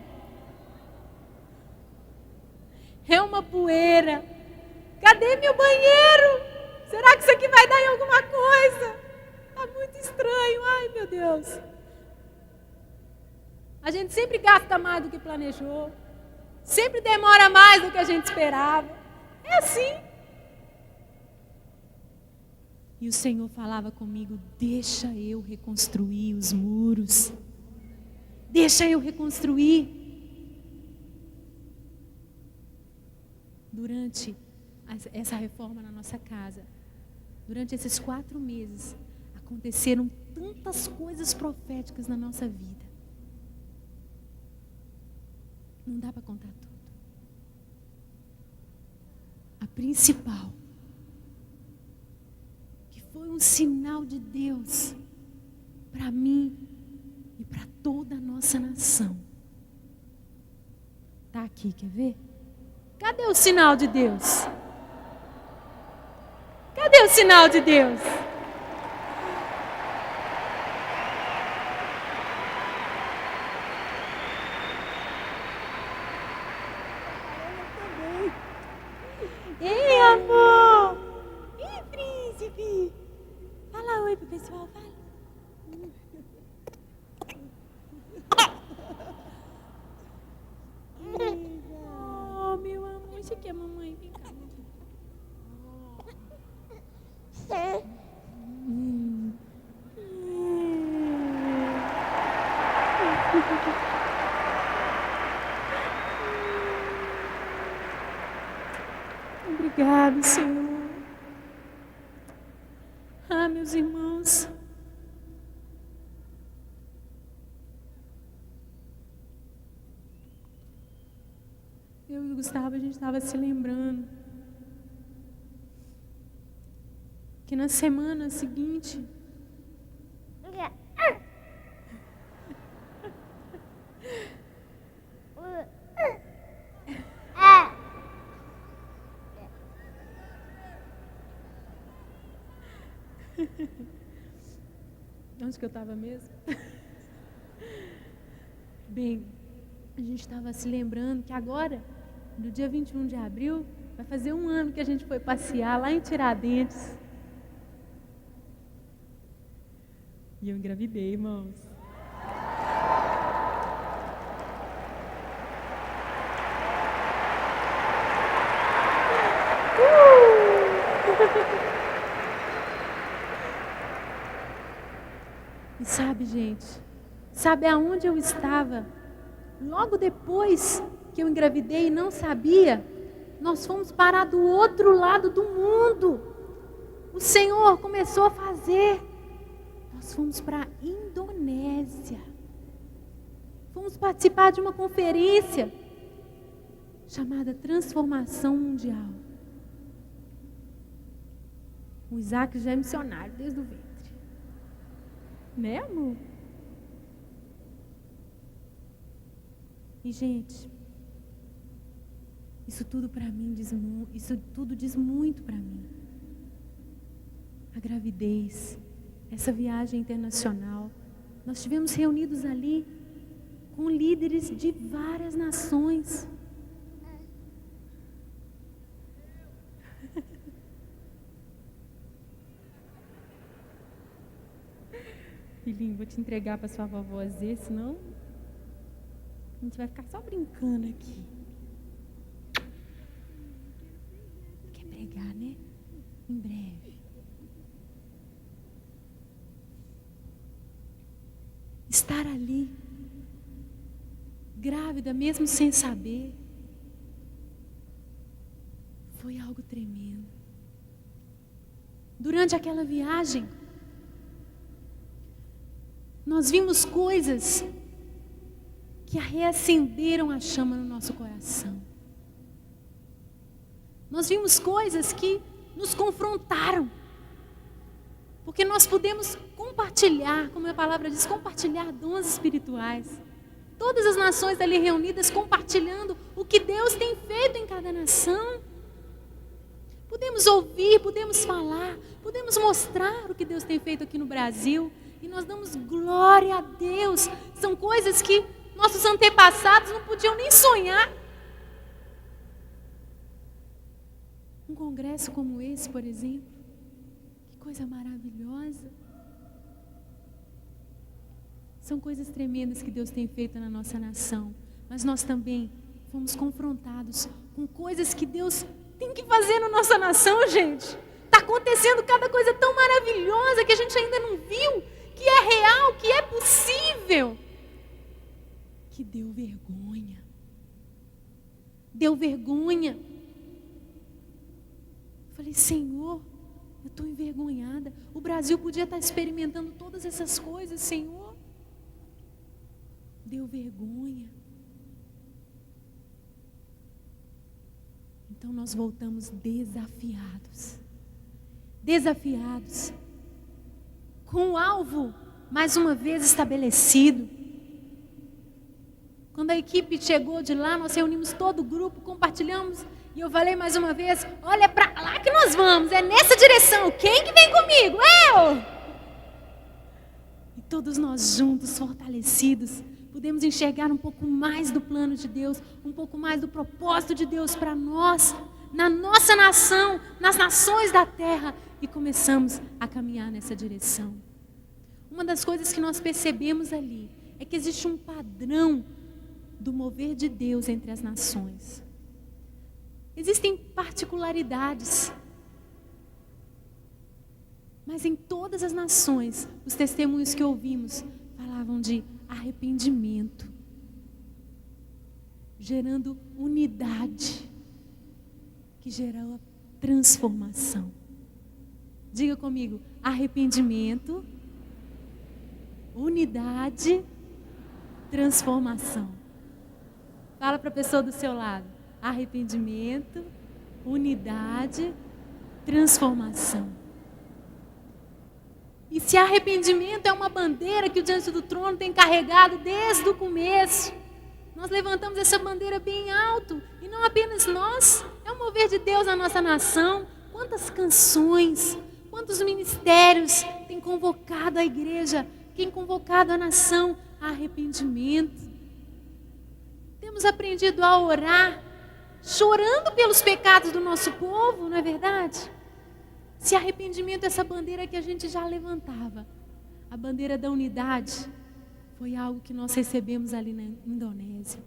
É uma poeira. Cadê meu banheiro? Será que isso aqui vai dar em alguma coisa? Está muito estranho. Ai, meu Deus. A gente sempre gasta mais do que planejou. Sempre demora mais do que a gente esperava. É assim. E o Senhor falava comigo: deixa eu reconstruir os muros. Deixa eu reconstruir. Durante essa reforma na nossa casa, durante esses 4 meses, aconteceram tantas coisas proféticas na nossa vida. Não dá para contar tudo. A principal, que foi um sinal de Deus para mim e para toda a nossa nação, está aqui, quer ver? Cadê o sinal de Deus? Cadê o sinal de Deus? Ei, amor! Ih, príncipe! Fala oi pro pessoal, fala. Oh, meu amor, isso aqui é mamãe, vem cá. Obrigado, Senhor. Ah, meus irmãos. Eu e o Gustavo, a gente estava se lembrando que na semana seguinte onde que eu estava mesmo? Bem, a gente estava se lembrando que agora, no dia 21 de abril, vai fazer 1 ano que a gente foi passear lá em Tiradentes. E eu engravidei, irmãos. E sabe, gente, sabe aonde eu estava? Logo depois que eu engravidei e não sabia, nós fomos parar do outro lado do mundo. O Senhor começou a fazer. Nós fomos para a Indonésia. Fomos participar de uma conferência chamada Transformação Mundial. O Isaac já é missionário desde o ventre. Né, amor? E, gente, isso tudo para mim isso tudo diz muito para mim. A gravidez, essa viagem internacional, nós estivemos reunidos ali com líderes de várias nações. Filhinho, vou te entregar para sua vovó Zê, senão a gente vai ficar só brincando aqui. Quer pregar, né? Em breve. Estar ali, grávida mesmo sem saber, foi algo tremendo. Durante aquela viagem, nós vimos coisas que reacenderam a chama no nosso coração. Nós vimos coisas que nos confrontaram. Porque nós pudemos compartilhar, como a palavra diz, compartilhar dons espirituais. Todas as nações ali reunidas compartilhando o que Deus tem feito em cada nação. Podemos ouvir, podemos falar, podemos mostrar o que Deus tem feito aqui no Brasil. E nós damos glória a Deus. São coisas que nossos antepassados não podiam nem sonhar. Um congresso como esse, por exemplo, que coisa maravilhosa. São coisas tremendas que Deus tem feito na nossa nação, mas nós também fomos confrontados com coisas que Deus tem que fazer na nossa nação, gente. Está acontecendo cada coisa tão maravilhosa que a gente ainda não viu, que é real, que é possível, que deu vergonha. Deu vergonha. Falei, Senhor, eu estou envergonhada. O Brasil podia estar experimentando todas essas coisas, Senhor. Deu vergonha. Então nós voltamos desafiados. Desafiados. Com o alvo, mais uma vez, estabelecido. Quando a equipe chegou de lá, nós reunimos todo o grupo, compartilhamos. E eu falei mais uma vez, olha para lá que nós vamos, é nessa direção. Quem que vem comigo? Eu! E todos nós juntos, fortalecidos, podemos enxergar um pouco mais do plano de Deus, um pouco mais do propósito de Deus para nós, na nossa nação, nas nações da terra, e começamos a caminhar nessa direção. Uma das coisas que nós percebemos ali é que existe um padrão do mover de Deus entre as nações. Existem particularidades, mas em todas as nações, os testemunhos que ouvimos falavam de arrependimento, gerando unidade, que gerou a transformação. Diga comigo, arrependimento, unidade, transformação. Fala para a pessoa do seu lado, arrependimento, unidade, transformação. E se arrependimento é uma bandeira que o Diante do Trono tem carregado desde o começo, nós levantamos essa bandeira bem alto, e não apenas nós, é o mover de Deus na nossa nação. Quantas canções, quantos ministérios têm convocado a igreja, têm convocado a nação a arrependimento. Temos aprendido a orar, chorando pelos pecados do nosso povo, não é verdade? Se arrependimento é essa bandeira que a gente já levantava, a bandeira da unidade, foi algo que nós recebemos ali na Indonésia.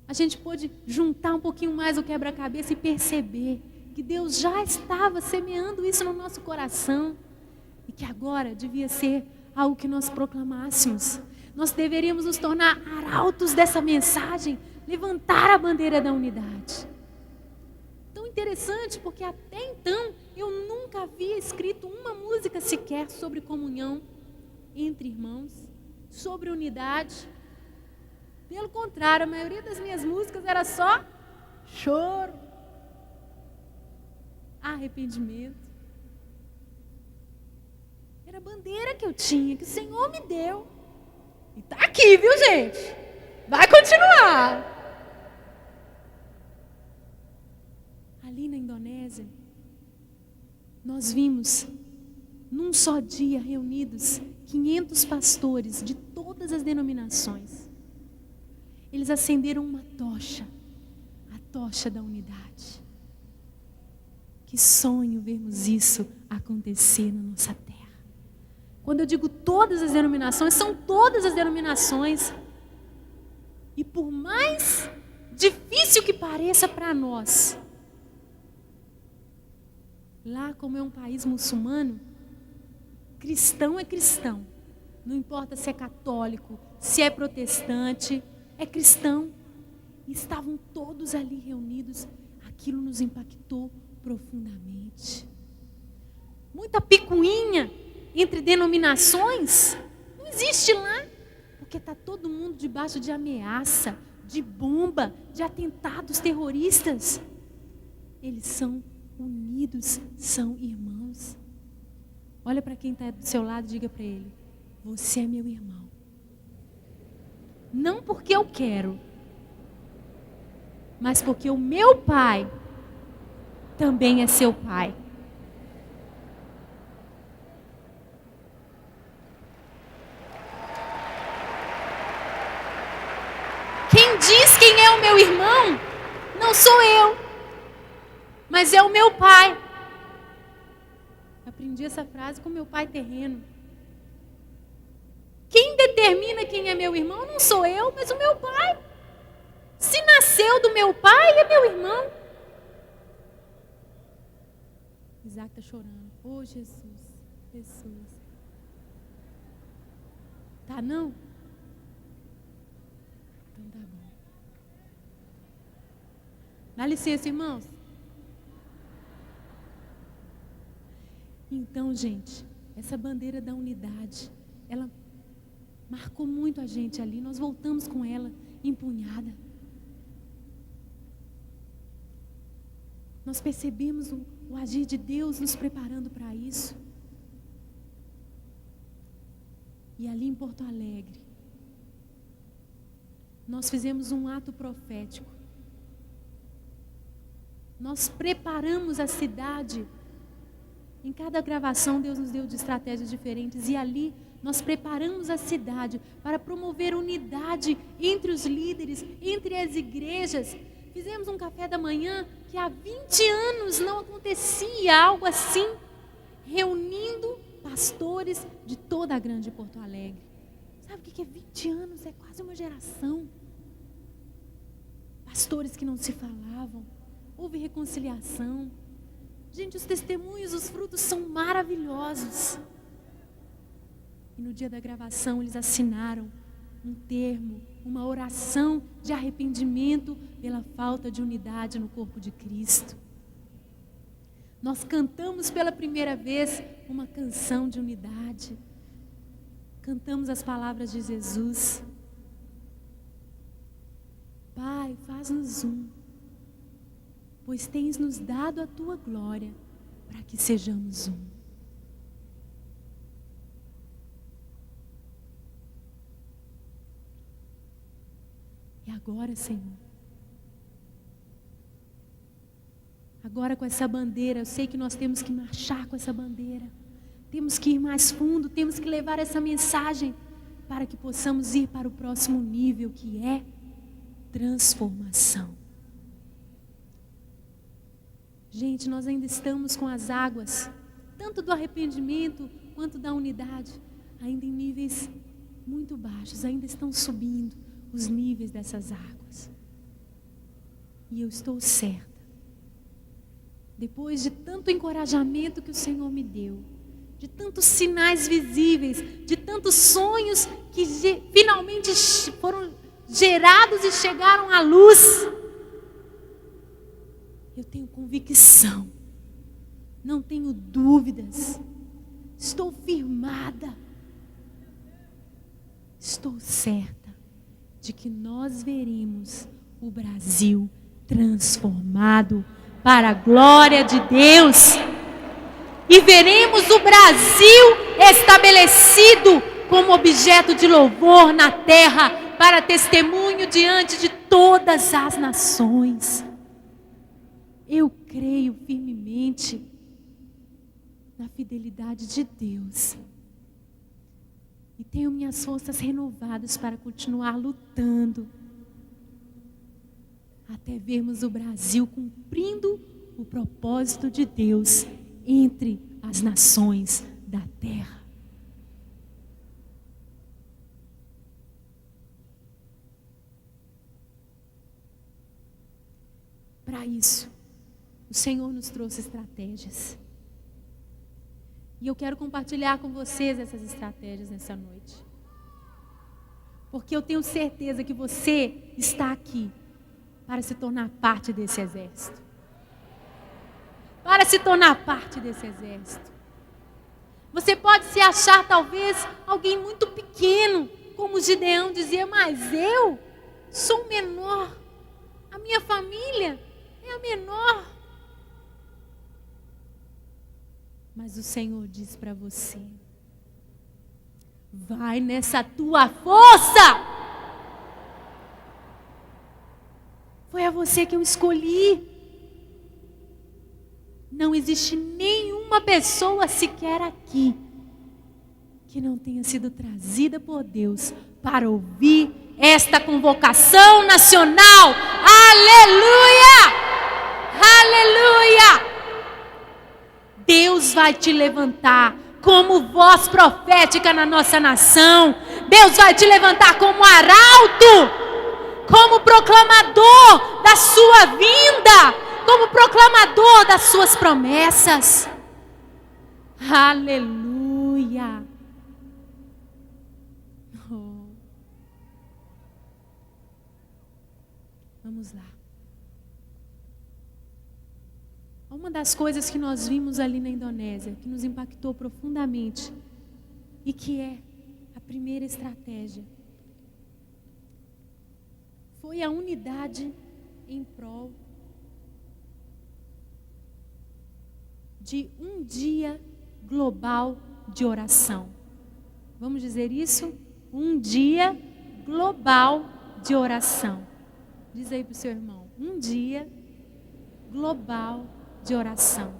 A gente pôde juntar um pouquinho mais o quebra-cabeça e perceber que Deus já estava semeando isso no nosso coração e que agora devia ser algo que nós proclamássemos. Nós deveríamos nos tornar arautos dessa mensagem, levantar a bandeira da unidade. Tão interessante, porque até então eu nunca havia escrito uma música sequer sobre comunhão entre irmãos, sobre unidade. Pelo contrário, a maioria das minhas músicas era só choro, arrependimento. Era a bandeira que eu tinha, que o Senhor me deu. E está aqui, viu, gente? Vai continuar. Ali na Indonésia, nós vimos, num só dia, reunidos 500 pastores de todas as denominações. Eles acenderam uma tocha, a tocha da unidade. Que sonho vermos isso acontecer na nossa terra. Quando eu digo todas as denominações, são todas as denominações. E por mais difícil que pareça para nós, lá como é um país muçulmano, cristão é cristão. Não importa se é católico, se é protestante, é cristão. E estavam todos ali reunidos. Aquilo nos impactou profundamente. Muita picuinha entre denominações não existe lá, porque está todo mundo debaixo de ameaça, de bomba, de atentados terroristas. Eles são unidos, são irmãos. Olha para quem está do seu lado e diga para ele: você é meu irmão. Não porque eu quero, mas porque o meu pai também é seu pai. diz quem é o meu irmão, não sou eu, mas é o meu pai. Aprendi essa frase com meu pai terreno. Quem determina quem é meu irmão não sou eu, mas o meu pai. Se nasceu do meu pai, é meu irmão. Isaac está chorando. Oh, Jesus, Jesus. Tá não? Então tá bom. Dá licença, irmãos. Então, gente, essa bandeira da unidade, ela marcou muito a gente ali. Nós voltamos com ela empunhada. Nós percebemos o agir de Deus nos preparando para isso. E ali em Porto Alegre, nós fizemos um ato profético. Nós preparamos a cidade. Em cada gravação, Deus nos deu de estratégias diferentes. E ali, nós preparamos a cidade para promover unidade entre os líderes, entre as igrejas. Fizemos um café da manhã que há 20 anos não acontecia algo assim, reunindo pastores de toda a grande Porto Alegre. Sabe o que é 20 anos? É quase uma geração. Pastores que não se falavam, houve reconciliação. Gente, os testemunhos, os frutos são maravilhosos. E no dia da gravação eles assinaram um termo, uma oração de arrependimento pela falta de unidade no corpo de Cristo. Nós cantamos pela primeira vez uma canção de unidade. Cantamos as palavras de Jesus. Pai, faz-nos um, pois tens nos dado a tua glória, para que sejamos um. E agora, Senhor, agora com essa bandeira, eu sei que nós temos que marchar com essa bandeira, temos que ir mais fundo, temos que levar essa mensagem, para que possamos ir para o próximo nível, que é transformação. Gente, nós ainda estamos com as águas, tanto do arrependimento quanto da unidade, ainda em níveis muito baixos, ainda estão subindo os níveis dessas águas. E eu estou certa, depois de tanto encorajamento que o Senhor me deu, de tantos sinais visíveis, de tantos sonhos que finalmente foram gerados e chegaram à luz, eu tenho convicção, não tenho dúvidas, estou firmada, estou certa de que nós veremos o Brasil transformado para a glória de Deus, e veremos o Brasil estabelecido como objeto de louvor na terra, para testemunho diante de todas as nações. Eu creio firmemente na fidelidade de Deus. E tenho minhas forças renovadas para continuar lutando. Até vermos o Brasil cumprindo o propósito de Deus entre as nações da terra. Para isso, o Senhor nos trouxe estratégias. E eu quero compartilhar com vocês essas estratégias nessa noite. Porque eu tenho certeza que você está aqui para se tornar parte desse exército. Para se tornar parte desse exército. Você pode se achar talvez alguém muito pequeno, como Gideão dizia, mas eu sou o menor. A minha família é a menor. Mas o Senhor diz para você: vai nessa tua força. Foi a você que eu escolhi. Não existe nenhuma pessoa sequer aqui que não tenha sido trazida por Deus para ouvir esta convocação nacional. Aleluia! Aleluia! Deus vai te levantar como voz profética na nossa nação. Deus vai te levantar como arauto, como proclamador da sua vinda, como proclamador das suas promessas. Aleluia! Oh. Vamos lá. Uma das coisas que nós vimos ali na Indonésia, que nos impactou profundamente, e que é a primeira estratégia, foi a unidade em prol de um dia global de oração. Vamos dizer isso? Um dia global de oração. Diz aí para o seu irmão, um dia global de oração.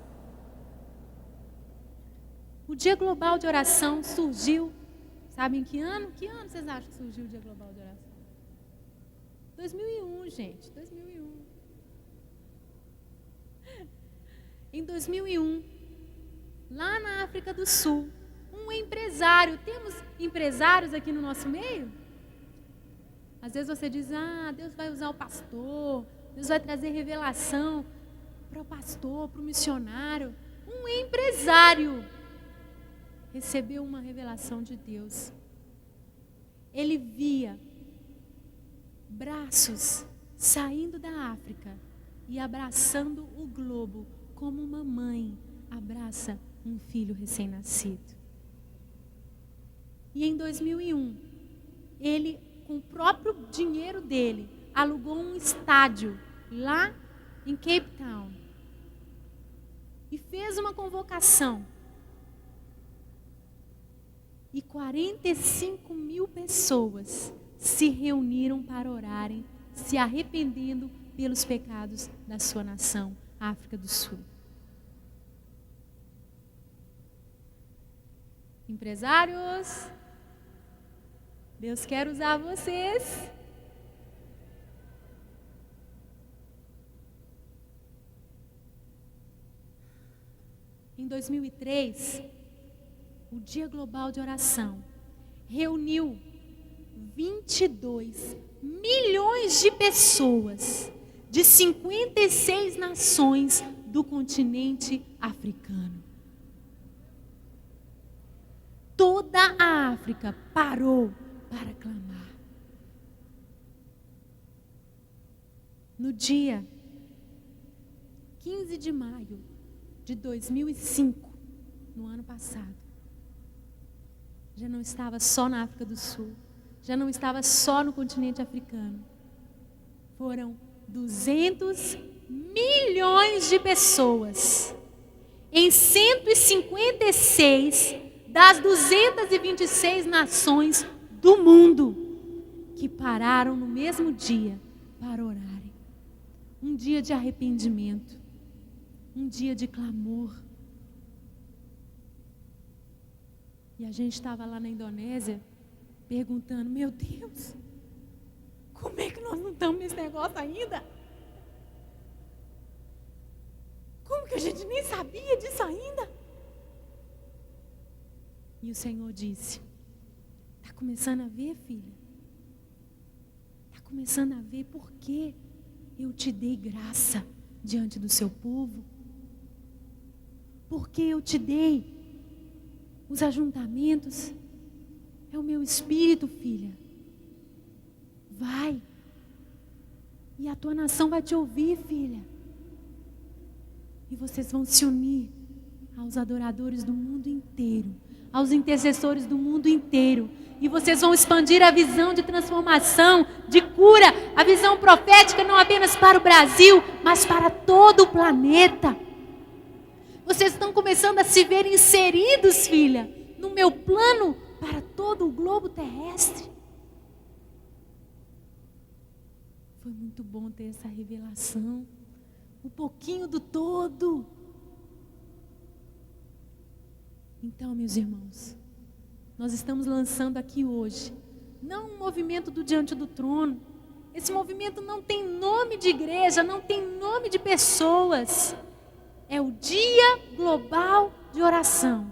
O Dia Global de Oração surgiu, sabe em que ano? Que ano vocês acham que surgiu o Dia Global de Oração? 2001, gente, 2001. Em 2001, lá na África do Sul, um empresário, temos empresários aqui no nosso meio? Às vezes você diz, Deus vai usar o pastor, Deus vai trazer revelação para o pastor, para o missionário. Um empresário recebeu uma revelação de Deus. Ele via braços saindo da África e abraçando o globo como uma mãe abraça um filho recém-nascido. E em 2001, ele, com o próprio dinheiro dele, alugou um estádio lá em Cape Town e fez uma convocação. E 45 mil pessoas se reuniram para orarem, se arrependendo pelos pecados da sua nação, África do Sul. Empresários, Deus quer usar vocês. Em 2003, o Dia Global de Oração reuniu 22 milhões de pessoas de 56 nações do continente africano. Toda a África parou para clamar. No dia 15 de maio de 2005, no ano passado, já não estava só na África do Sul, já não estava só no continente africano. Foram 200 milhões de pessoas em 156 das 226 nações do mundo que pararam no mesmo dia para orarem. Um dia de arrependimento, um dia de clamor. E a gente estava lá na Indonésia perguntando, meu Deus, como é que nós não estamos nesse negócio ainda? Como que a gente nem sabia disso ainda? E o Senhor disse, está começando a ver, filha? Está começando a ver por que eu te dei graça diante do seu povo? Porque eu te dei os ajuntamentos? É o meu espírito, filha. Vai. E a tua nação vai te ouvir, filha. E vocês vão se unir aos adoradores do mundo inteiro, aos intercessores do mundo inteiro. E vocês vão expandir a visão de transformação, de cura, a visão profética não apenas para o Brasil, mas para todo o planeta. Vocês estão começando a se ver inseridos, filha, no meu plano para todo o globo terrestre. Foi muito bom ter essa revelação. Um pouquinho do todo. Então, meus irmãos, nós estamos lançando aqui hoje não um movimento do diante do trono. Esse movimento não tem nome de igreja, não tem nome de pessoas. É o Dia Global de Oração.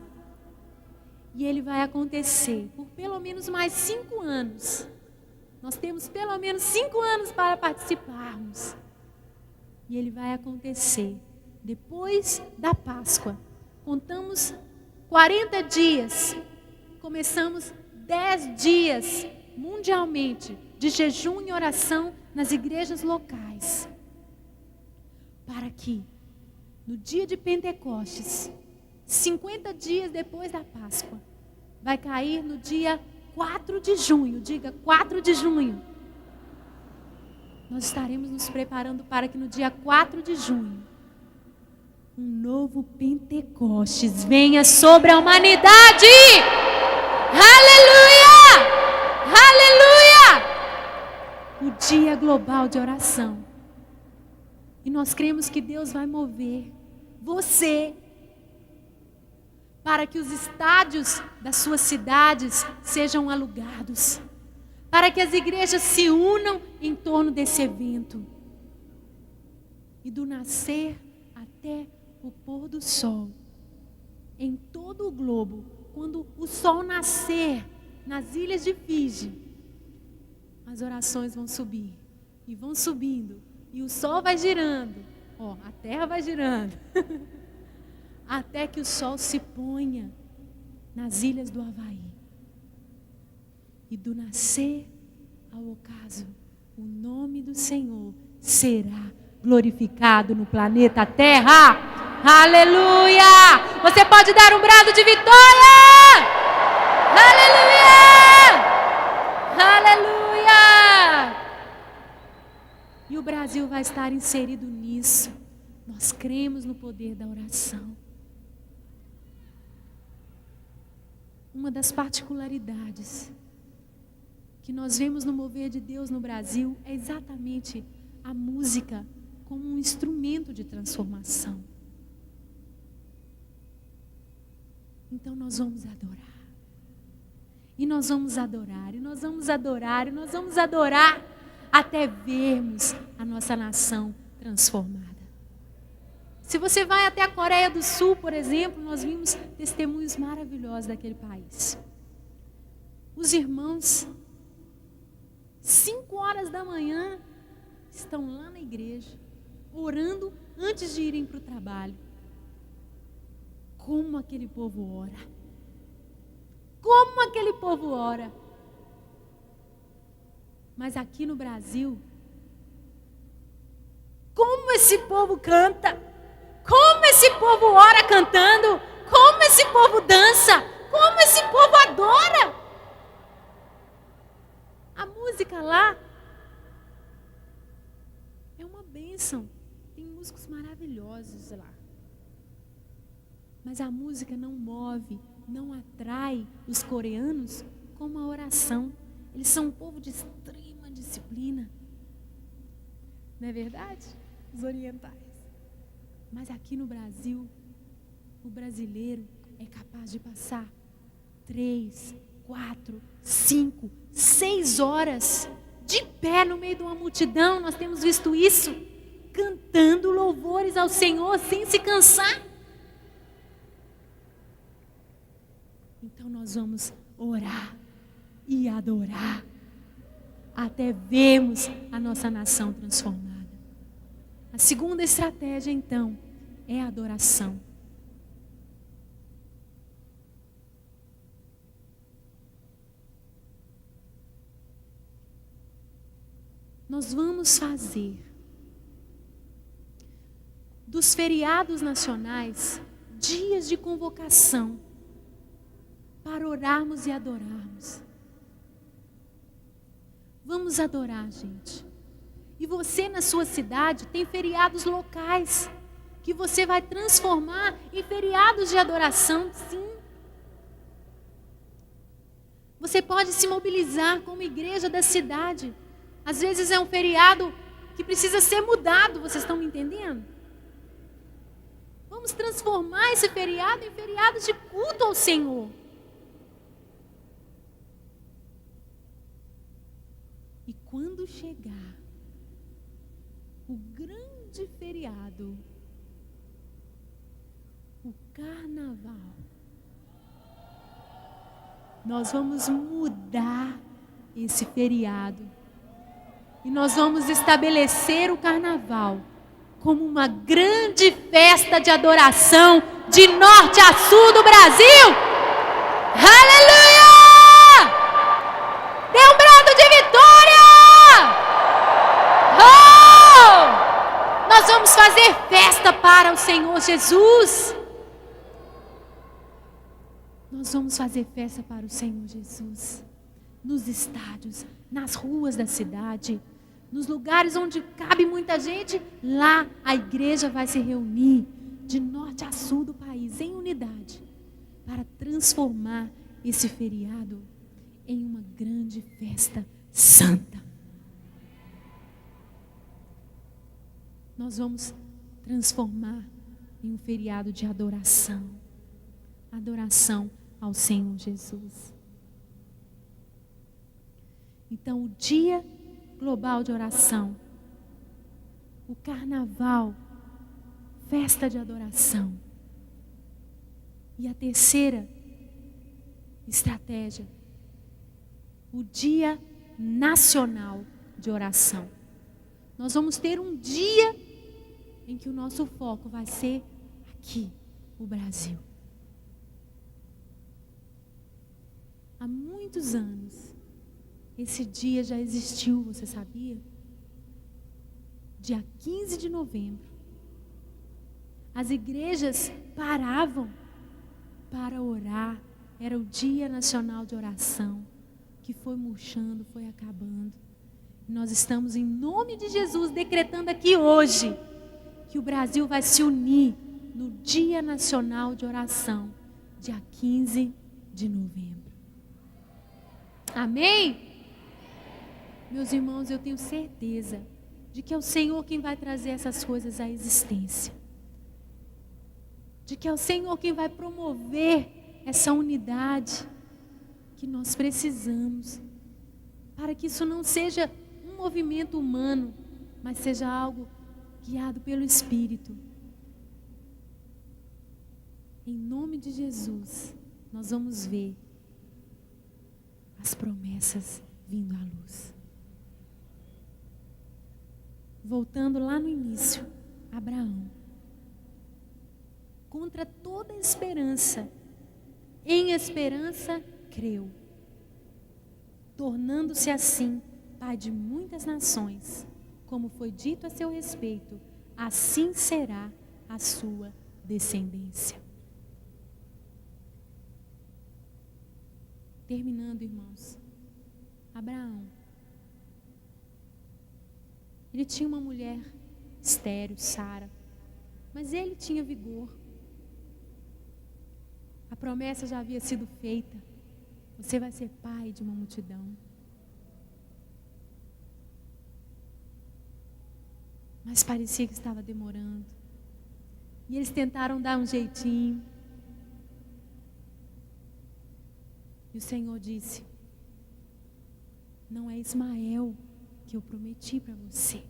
E ele vai acontecer por pelo menos mais 5 anos. Nós temos pelo menos 5 anos para participarmos. E ele vai acontecer depois da Páscoa. Contamos 40 dias. Começamos 10 dias mundialmente de jejum e oração nas igrejas locais. Para que no dia de Pentecostes, 50 dias depois da Páscoa, vai cair no dia 4 de junho, diga 4 de junho. Nós estaremos nos preparando para que no dia 4 de junho, um novo Pentecostes venha sobre a humanidade. Aleluia! Aleluia! O Dia Global de Oração. E nós cremos que Deus vai mover você para que os estádios das suas cidades sejam alugados, para que as igrejas se unam em torno desse evento. E do nascer até o pôr do sol, em todo o globo, quando o sol nascer nas ilhas de Fiji, as orações vão subir, e vão subindo, e o sol vai girando, a terra vai girando, até que o sol se ponha nas ilhas do Havaí. E do nascer ao ocaso, o nome do Senhor será glorificado no planeta Terra. Aleluia! Você pode dar um brado de vitória! Aleluia! Aleluia! E o Brasil vai estar inserido nisso. Nós cremos no poder da oração. Uma das particularidades que nós vemos no mover de Deus no Brasil é exatamente a música como um instrumento de transformação. Então nós vamos adorar. E nós vamos adorar, e nós vamos adorar, e nós vamos adorar até vermos a nossa nação transformada. Se você vai até a Coreia do Sul, por exemplo, nós vimos testemunhos maravilhosos daquele país. Os irmãos, 5 horas da manhã, estão lá na igreja, orando antes de irem para o trabalho. Como aquele povo ora! Como aquele povo ora! Mas aqui no Brasil, como esse povo canta! Como esse povo ora cantando! Como esse povo dança! Como esse povo adora! A música lá é uma bênção. Tem músicos maravilhosos lá. Mas a música não move, não atrai os coreanos como a oração. Eles são um povo de extrema disciplina. Não é verdade? Os orientais. Mas aqui no Brasil, o brasileiro é capaz de passar 3, 4, 5, 6 horas de pé no meio de uma multidão. Nós temos visto isso, cantando louvores ao Senhor sem se cansar. Então nós vamos orar e adorar até vermos a nossa nação transformada. A segunda estratégia, então, é a adoração. Nós vamos fazer dos feriados nacionais dias de convocação para orarmos e adorarmos. Vamos adorar, gente. E você na sua cidade tem feriados locais que você vai transformar em feriados de adoração, sim. Você pode se mobilizar como igreja da cidade. Às vezes é um feriado que precisa ser mudado, vocês estão me entendendo? Vamos transformar esse feriado em feriado de culto ao Senhor. E quando chegar o grande feriado, o carnaval, nós vamos mudar esse feriado. E nós vamos estabelecer o carnaval como uma grande festa de adoração de norte a sul do Brasil. Aleluia! Dê um brado de vitória! Oh! Nós vamos fazer festa para o Senhor Jesus. Nós vamos fazer festa para o Senhor Jesus. Nos estádios, nas ruas da cidade, nos lugares onde cabe muita gente, lá a igreja vai se reunir de norte a sul do país em unidade para transformar esse feriado em uma grande festa santa. Nós vamos transformar em um feriado de adoração. Adoração ao Senhor Jesus. Então, o Dia Global de Oração, o Carnaval, festa de adoração. E a terceira estratégia, o Dia Nacional de Oração. Nós vamos ter um dia em que o nosso foco vai ser aqui, o Brasil. Há muitos anos, esse dia já existiu, você sabia? Dia 15 de novembro, as igrejas paravam para orar. Era o Dia Nacional de Oração, que foi murchando, foi acabando. E nós estamos, em nome de Jesus, decretando aqui hoje, que o Brasil vai se unir no Dia Nacional de Oração, dia 15 de novembro. Amém? Meus irmãos, eu tenho certeza de que é o Senhor quem vai trazer essas coisas à existência. De que é o Senhor quem vai promover essa unidade que nós precisamos, para que isso não seja um movimento humano, mas seja algo guiado pelo Espírito. Em nome de Jesus, nós vamos ver as promessas vindo à luz. Voltando lá no início, Abraão, contra toda esperança, em esperança creu, tornando-se assim pai de muitas nações, como foi dito a seu respeito, assim será a sua descendência. Terminando, irmãos, Abraão, ele tinha uma mulher estéril, Sara, mas ele tinha vigor. A promessa já havia sido feita. Você vai ser pai de uma multidão. Mas parecia que estava demorando. E eles tentaram dar um jeitinho. E o Senhor disse: não é Ismael que eu prometi para você.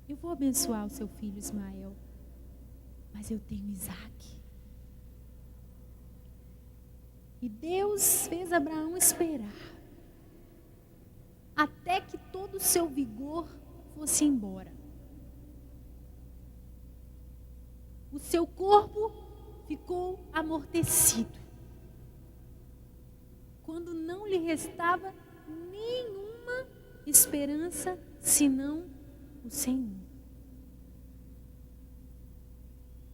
Eu vou abençoar o seu filho Ismael, mas eu tenho Isaque. E Deus fez Abraão esperar até que todo o seu vigor fosse embora. O seu corpo ficou amortecido, quando não lhe restava nenhuma esperança senão o Senhor.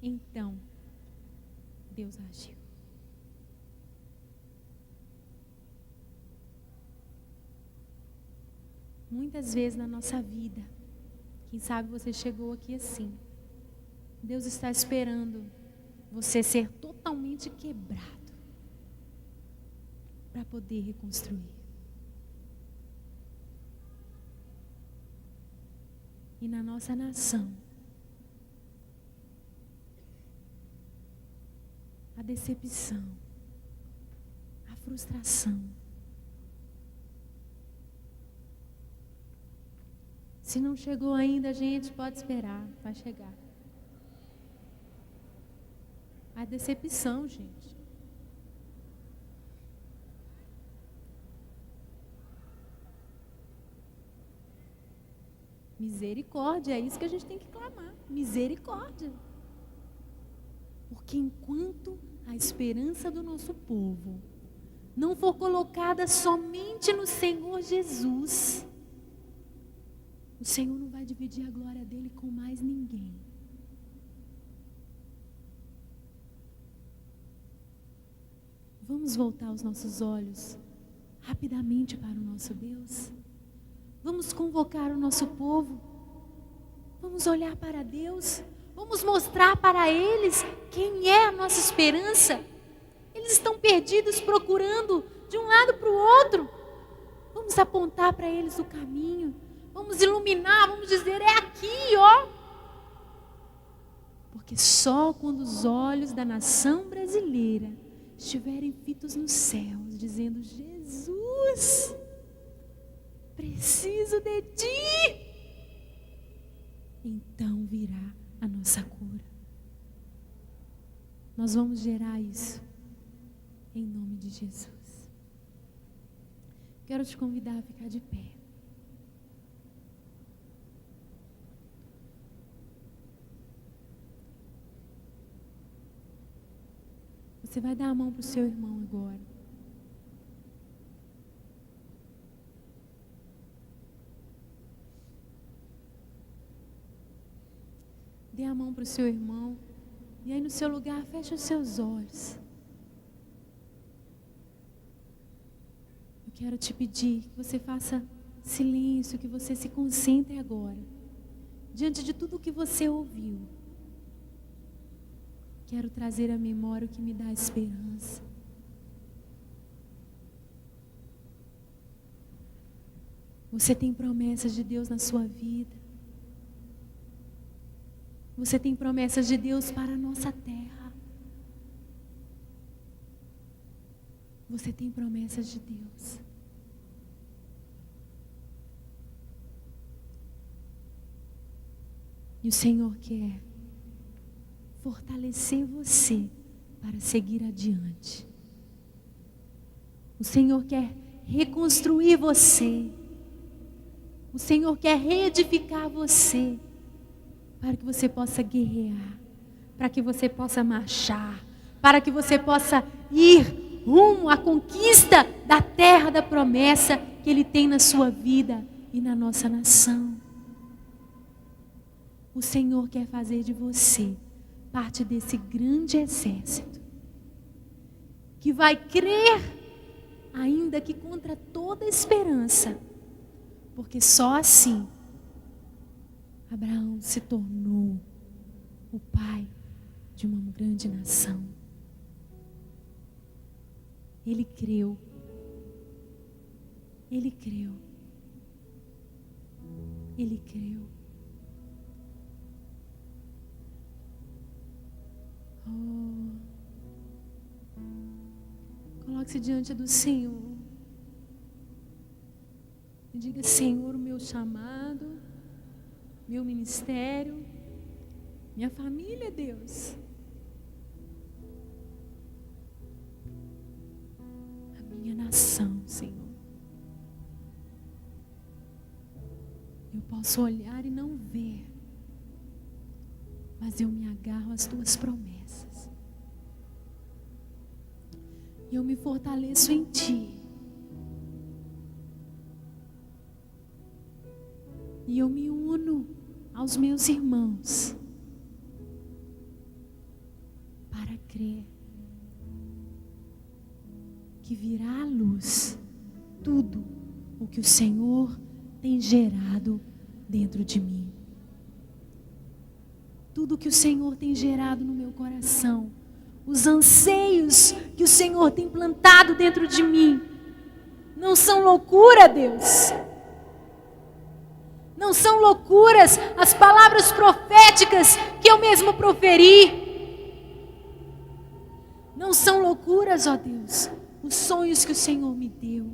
Então, Deus agiu. Muitas vezes na nossa vida, quem sabe você chegou aqui assim, Deus está esperando você ser totalmente quebrado para poder reconstruir. E na nossa nação, a decepção, a frustração, Se não chegou ainda, gente, pode esperar, vai chegar. A decepção, gente. Misericórdia, é isso que a gente tem que clamar. Misericórdia. Porque enquanto a esperança do nosso povo não for colocada somente no Senhor Jesus, o Senhor não vai dividir a glória dele com mais ninguém. Vamos voltar os nossos olhos rapidamente para o nosso Deus. Vamos convocar o nosso povo. Vamos olhar para Deus. Vamos mostrar para eles quem é a nossa esperança. Eles estão perdidos procurando de um lado para o outro. Vamos apontar para eles o caminho. Vamos iluminar, vamos dizer, é aqui, ó. Porque só quando os olhos da nação brasileira estiverem fitos nos céus, dizendo: Jesus, preciso de ti, então virá a nossa cura. Nós vamos gerar isso em nome de Jesus. Quero te convidar a ficar de pé. Você vai dar a mão para o seu irmão agora. Dê a mão para o seu irmão. E aí no seu lugar, feche os seus olhos. Eu quero te pedir que você faça silêncio, que você se concentre agora. Diante de tudo o que você ouviu. Quero trazer à memória o que me dá esperança. Você tem promessas de Deus na sua vida. Você tem promessas de Deus para a nossa terra. Você tem promessas de Deus. E o Senhor quer fortalecer você para seguir adiante. O Senhor quer reconstruir você. O Senhor quer reedificar você, para que você possa guerrear, para que você possa marchar, para que você possa ir rumo à conquista da terra da promessa que Ele tem na sua vida e na nossa nação. O Senhor quer fazer de você parte desse grande exército, que vai crer, ainda que contra toda esperança, porque só assim Abraão se tornou o pai de uma grande nação. Ele creu. Ele creu. Ele creu. Oh. Coloque-se diante do Senhor. E diga: Senhor, o meu chamado, meu ministério, minha família, Deus, a minha nação, Senhor. Eu posso olhar e não ver, mas eu me agarro às tuas promessas. E eu me fortaleço em ti. E eu me uno aos meus irmãos para crer que virá à luz tudo o que o Senhor tem gerado dentro de mim. Tudo o que o Senhor tem gerado no meu coração. Os anseios que o Senhor tem plantado dentro de mim. Não são loucura, Deus. Não são loucuras as palavras proféticas que eu mesmo proferi. Não são loucuras, ó Deus, os sonhos que o Senhor me deu.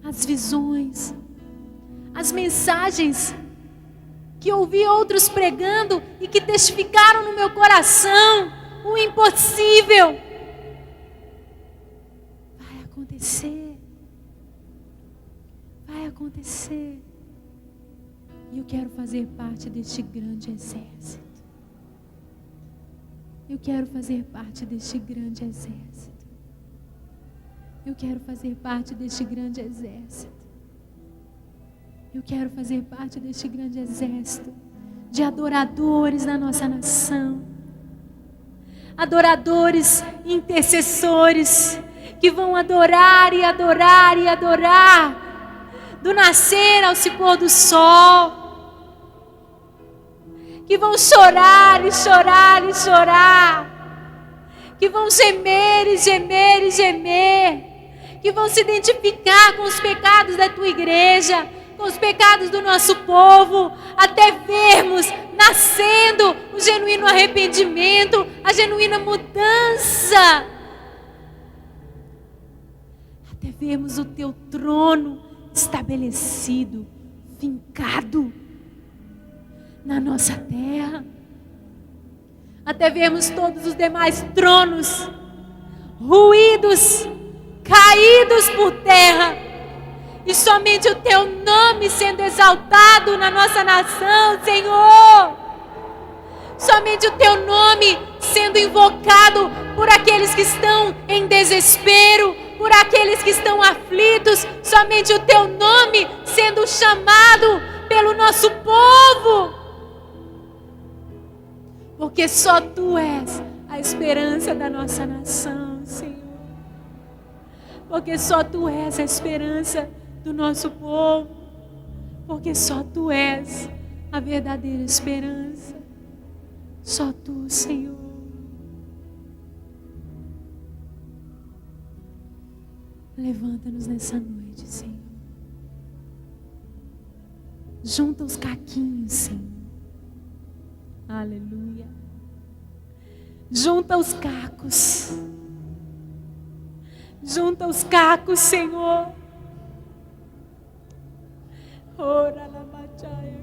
As visões, as mensagens que ouvi outros pregando e que testificaram no meu coração o impossível. Vai acontecer. Vai acontecer. E eu quero fazer parte deste grande exército. Eu quero fazer parte deste grande exército. Eu quero fazer parte deste grande exército. Eu quero fazer parte deste grande exército de adoradores na nossa nação. Adoradores, intercessores, que vão adorar e adorar e adorar, do nascer ao se pôr do sol. Que vão chorar e chorar e chorar. Que vão gemer e gemer e gemer. Que vão se identificar com os pecados da tua igreja, com os pecados do nosso povo, até vermos nascendo o genuíno arrependimento, a genuína mudança. Até vermos o teu trono estabelecido, fincado na nossa terra. Até vermos todos os demais tronos ruídos, caídos por terra, e somente o teu nome sendo exaltado na nossa nação, Senhor. Somente o teu nome sendo invocado por aqueles que estão em desespero, por aqueles que estão aflitos. Somente o teu nome sendo chamado pelo nosso povo. Porque só tu és a esperança da nossa nação, Senhor. Porque só tu és a esperança do nosso povo. Porque só tu és a verdadeira esperança. Só tu, Senhor. Levanta-nos nessa noite, Senhor. Junta os caquinhos, Senhor. Aleluia. Junta os cacos. Junta os cacos, Senhor. Ora la bachaia.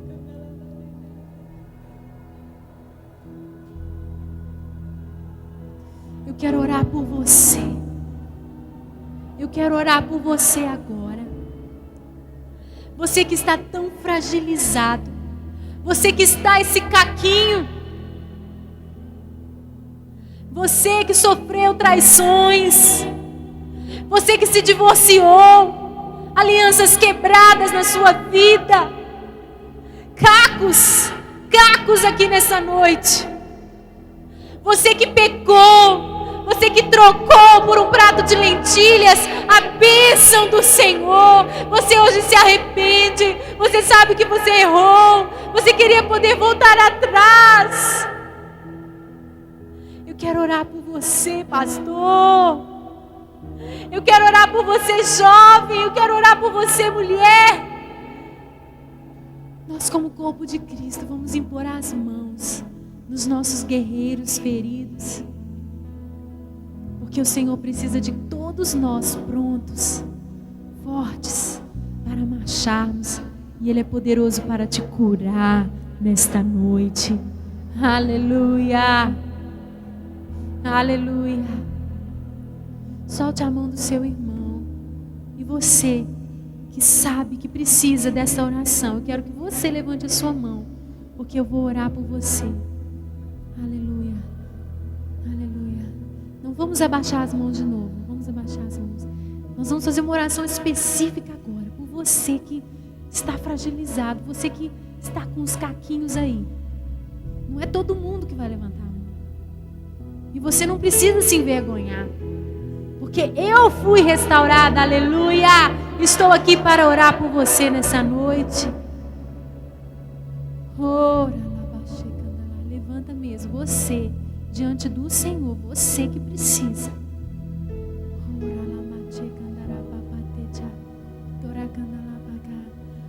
Eu quero orar por você. Eu quero orar por você agora. Você que está tão fragilizado. Você que está esse caquinho. Você que sofreu traições. Você que se divorciou. Alianças quebradas na sua vida. Cacos aqui nessa noite. Você que pecou. Você que trocou por um prato de lentilhas a bênção do Senhor. Você hoje se arrepende. Você sabe que você errou. Você queria poder voltar atrás. Eu quero orar por você, pastor. Eu quero orar por você, jovem. Eu quero orar por você, mulher. Nós, como corpo de Cristo, vamos impor as mãos nos nossos guerreiros feridos. Porque o Senhor precisa de todos nós prontos, fortes, para marcharmos. E Ele é poderoso para te curar nesta noite. Aleluia. Aleluia. Solte a mão do seu irmão. E você que sabe que precisa dessa oração, eu quero que você levante a sua mão, porque eu vou orar por você. Aleluia. Aleluia. Não vamos abaixar as mãos de novo. Vamos abaixar as mãos. Nós vamos fazer uma oração específica agora por você que está fragilizado, você que está com os caquinhos aí. Não é todo mundo que vai levantar a mão. E você não precisa se envergonhar. Porque eu fui restaurada, aleluia. Estou aqui para orar por você nessa noite. Levanta mesmo, você, diante do Senhor, você que precisa.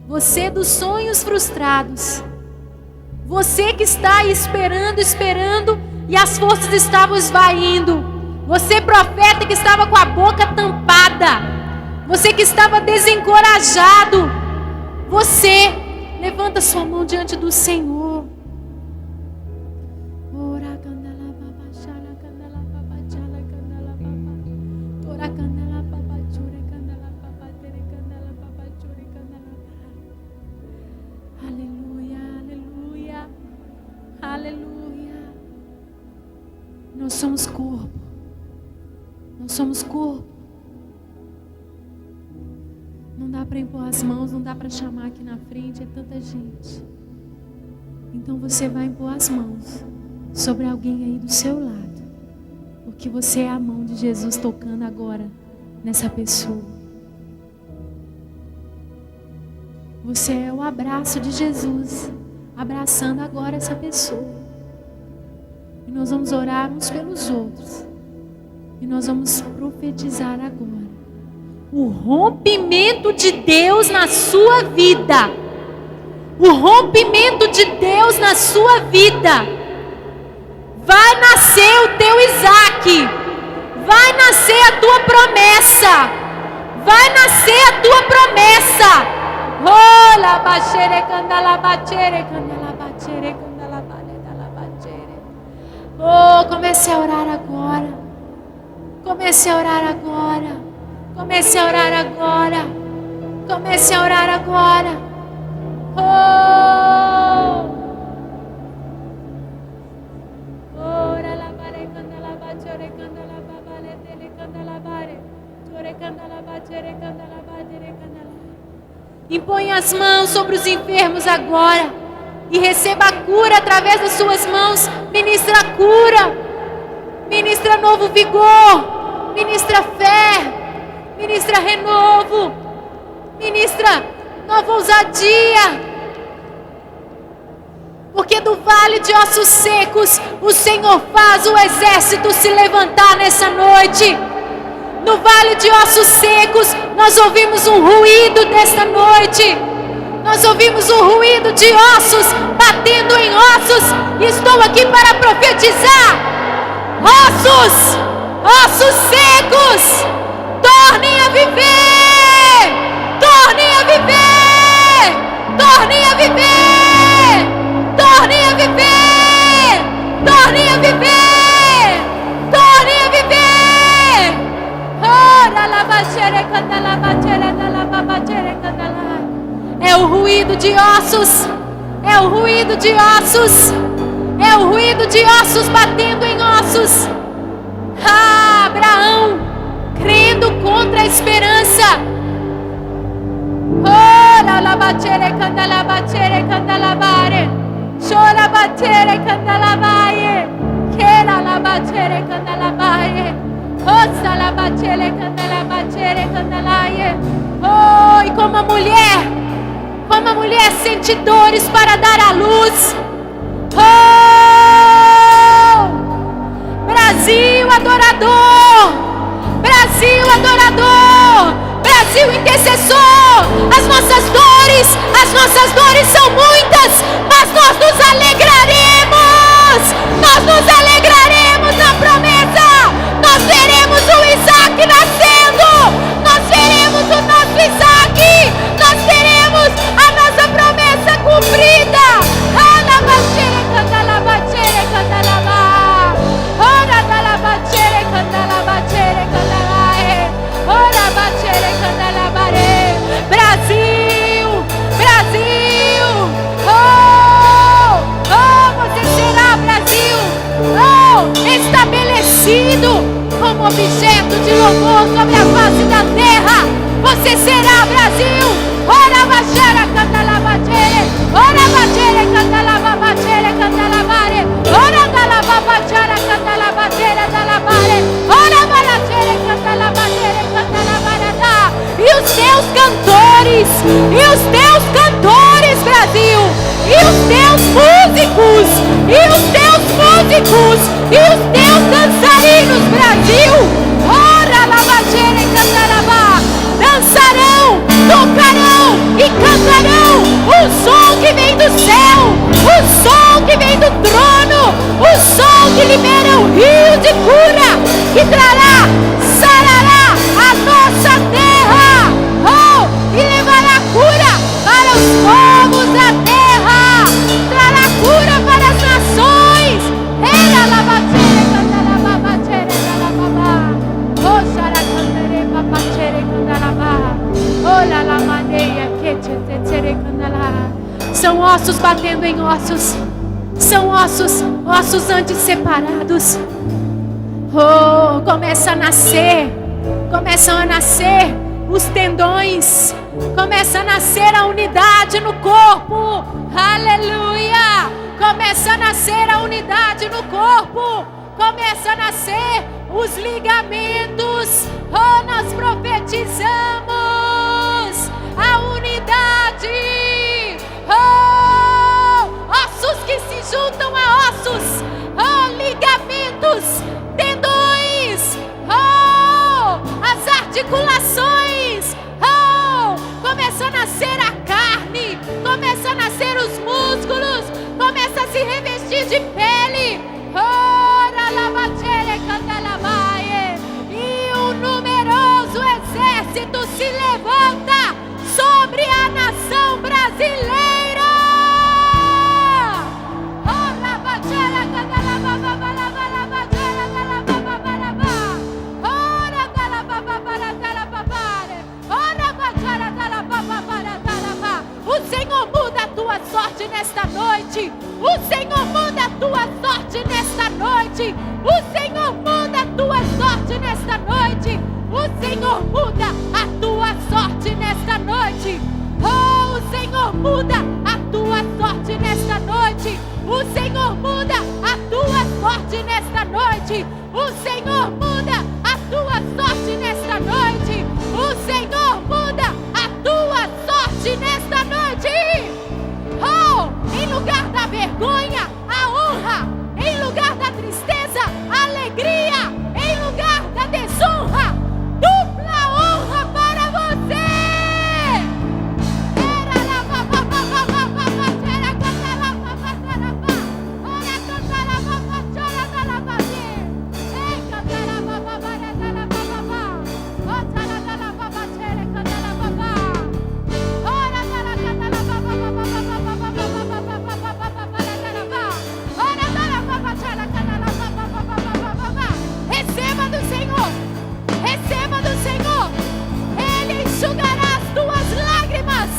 Você dos sonhos frustrados. Você que está aí esperando e as forças estavam esvaindo. Você, profeta, que estava com a boca tampada. Você que estava desencorajado. Você, levanta sua mão diante do Senhor. Aleluia, aleluia, aleluia. Nós somos corpo. Nós somos corpo. Não dá para impor as mãos, não dá para chamar aqui na frente, é tanta gente. Então você vai impor as mãos sobre alguém aí do seu lado, porque você é a mão de Jesus tocando agora nessa pessoa. Você é o abraço de Jesus, abraçando agora essa pessoa. E nós vamos orar uns pelos outros. E nós vamos profetizar agora o rompimento de Deus na sua vida. O rompimento de Deus na sua vida. Vai nascer o teu Isaac. Vai nascer a tua promessa. Vai nascer a tua promessa. Oh, la bachere candala bachere candala bachere candala bachere. Oh, comece a orar agora. Comece a orar agora. Comece a orar agora. Comece a orar agora. Oh! Ora la bare candala bachere candala babale tele candala bare. Chore candala bachere candala bachere candala. Impõe as mãos sobre os enfermos agora e receba a cura através das suas mãos. Ministra a cura. Ministra novo vigor. Ministra fé. Ministra renovo. Ministra nova ousadia. Porque do vale de ossos secos o Senhor faz o exército se levantar nessa noite. No vale de ossos secos nós ouvimos um ruído desta noite. Nós ouvimos um ruído de ossos batendo em ossos. Estou aqui para profetizar. Ossos, ossos secos, tornem a viver, tornem a viver, tornem a viver, tornem a viver, tornem a viver, tornem a viver. Ora la bachere candala bachere dala babachere candala. É o ruído de ossos, é o ruído de ossos, é o ruído de ossos batendo em ossos. Ah, Abraão crendo contra a esperança. Ora la bachere candala bare. Chora bachere candala bare. Quera la bachere candala bare. Ossa la bachere candala ye. Oh, e como a mulher sente dores para dar à luz. Oh, Brasil adorador, Brasil adorador, Brasil intercessor. As nossas dores são muitas, mas nós nos alegraremos na promessa. Nós veremos o Isaac nascendo, nós veremos o nosso Isaac, nós veremos a nossa promessa cumprida. Brasil, Brasil, oh, você será, Brasil, oh, estabelecido como objeto de louvor sobre a face da terra. Você será, Brasil. Ora bachere candala bachere, ora bachere candala babachere candala bare, ora dala babachere candala bachere dala bare, ora balachere candala bachere candala barada. E os teus cantores, Brasil, e os teus músicos, e os teus dançarinos, Brasil, ora la bachere candala ba, dançarão, tocarão e cantarão um som que vem do céu, o som que vem do trono, o som que libera o rio de cura, que sarará a nossa terra, oh, e levará cura para os São ossos batendo em ossos. São ossos antes separados. Oh, começam a nascer os tendões, começa a nascer a unidade no corpo. Aleluia! Começa a nascer a unidade no corpo, começa a nascer os ligamentos. Oh, nós profetizamos a unidade. Oh, ossos que se juntam a ossos. Oh, ligamentos, tendões. Oh, as articulações. Oh, começa a nascer a carne, começa a nascer os músculos, começa a se revestir de pele. E um numeroso exército se levanta sobre a nação brasileira. O Senhor muda a tua sorte nesta noite. O Senhor muda a tua sorte nesta noite. O Senhor muda a tua sorte nesta noite. O Senhor muda a tua sorte nesta noite. Oh, o Senhor muda a tua sorte nesta noite. O Senhor muda a tua sorte nesta noite. O Senhor muda a tua sorte nesta noite. O Senhor muda a tua sorte nesta noite. Oh, em lugar da vergonha, a honra. Em lugar da tristeza, a alegria. Em lugar da desonra, dupla honra para você. Receba do Senhor, receba do Senhor. Ele enxugará as tuas lágrimas.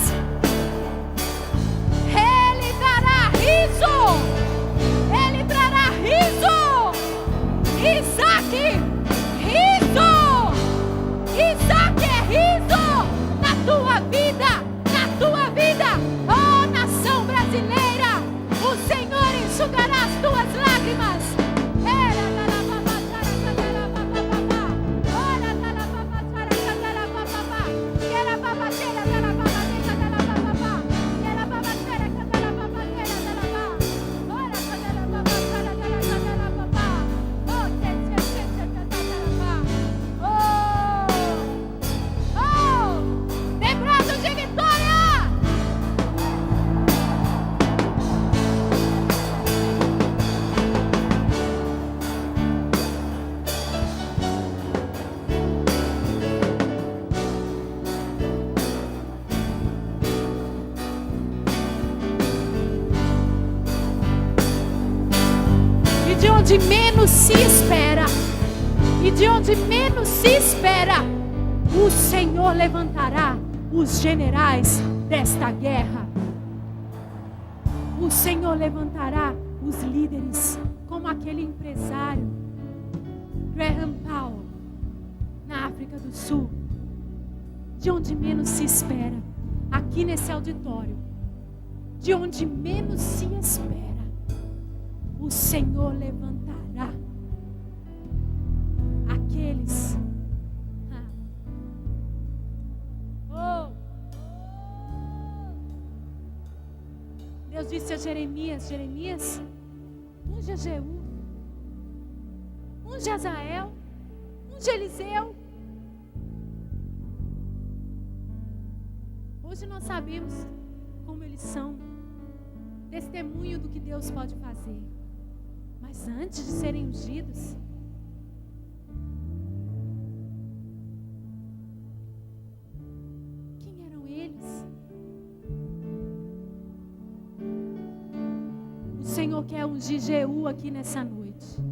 Ele dará riso. Ele trará riso. Isaac, riso. Isaac é riso na tua vida, na tua vida. Oh, nação brasileira, o Senhor enxugará as tuas lágrimas. De onde menos se espera, e de onde menos se espera, o Senhor levantará os generais desta guerra. O Senhor levantará os líderes, como aquele empresário Graham Powell na África do Sul. De onde menos se espera, aqui nesse auditório, de onde menos se espera, o Senhor levantará aqueles. Deus disse a Jeremias: Jeremias, unge a Jeú, unge Azael, unge Eliseu. Hoje nós sabemos como eles são testemunho do que Deus pode fazer. Mas antes de serem ungidos, quem eram eles? O Senhor quer ungir Jeú aqui nessa noite.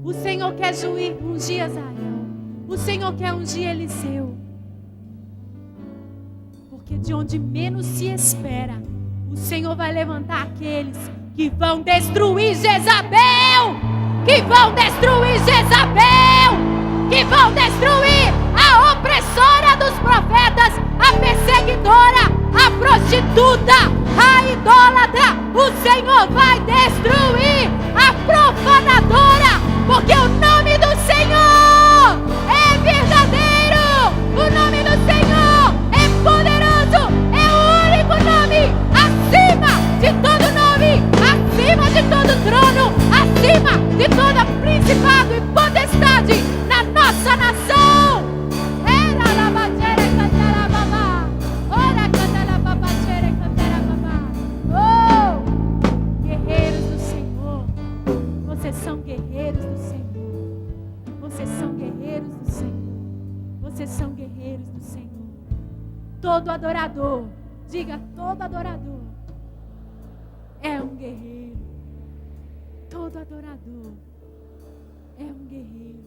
O Senhor quer ungir Azael. O Senhor quer ungir Eliseu. Porque de onde menos se espera, o Senhor vai levantar aqueles que vão destruir Jezabel, que vão destruir Jezabel, que vão destruir a opressora dos profetas, a perseguidora, a prostituta, a idólatra. O Senhor vai destruir a profanadora, porque o nome do Senhor é verdadeiro, o nome do Senhor é poderoso, é o único nome acima de todo nome, acima de todo trono, acima de todo principado e potestade na nossa nação. Era la batere cantara babá, ora cantara babatere cantara babá. Oh, guerreiros do Senhor, vocês são guerreiros do Senhor. Vocês são guerreiros do Senhor. Vocês são guerreiros do Senhor. Todo adorador, diga, todo adorador é um guerreiro. Todo adorador é um guerreiro.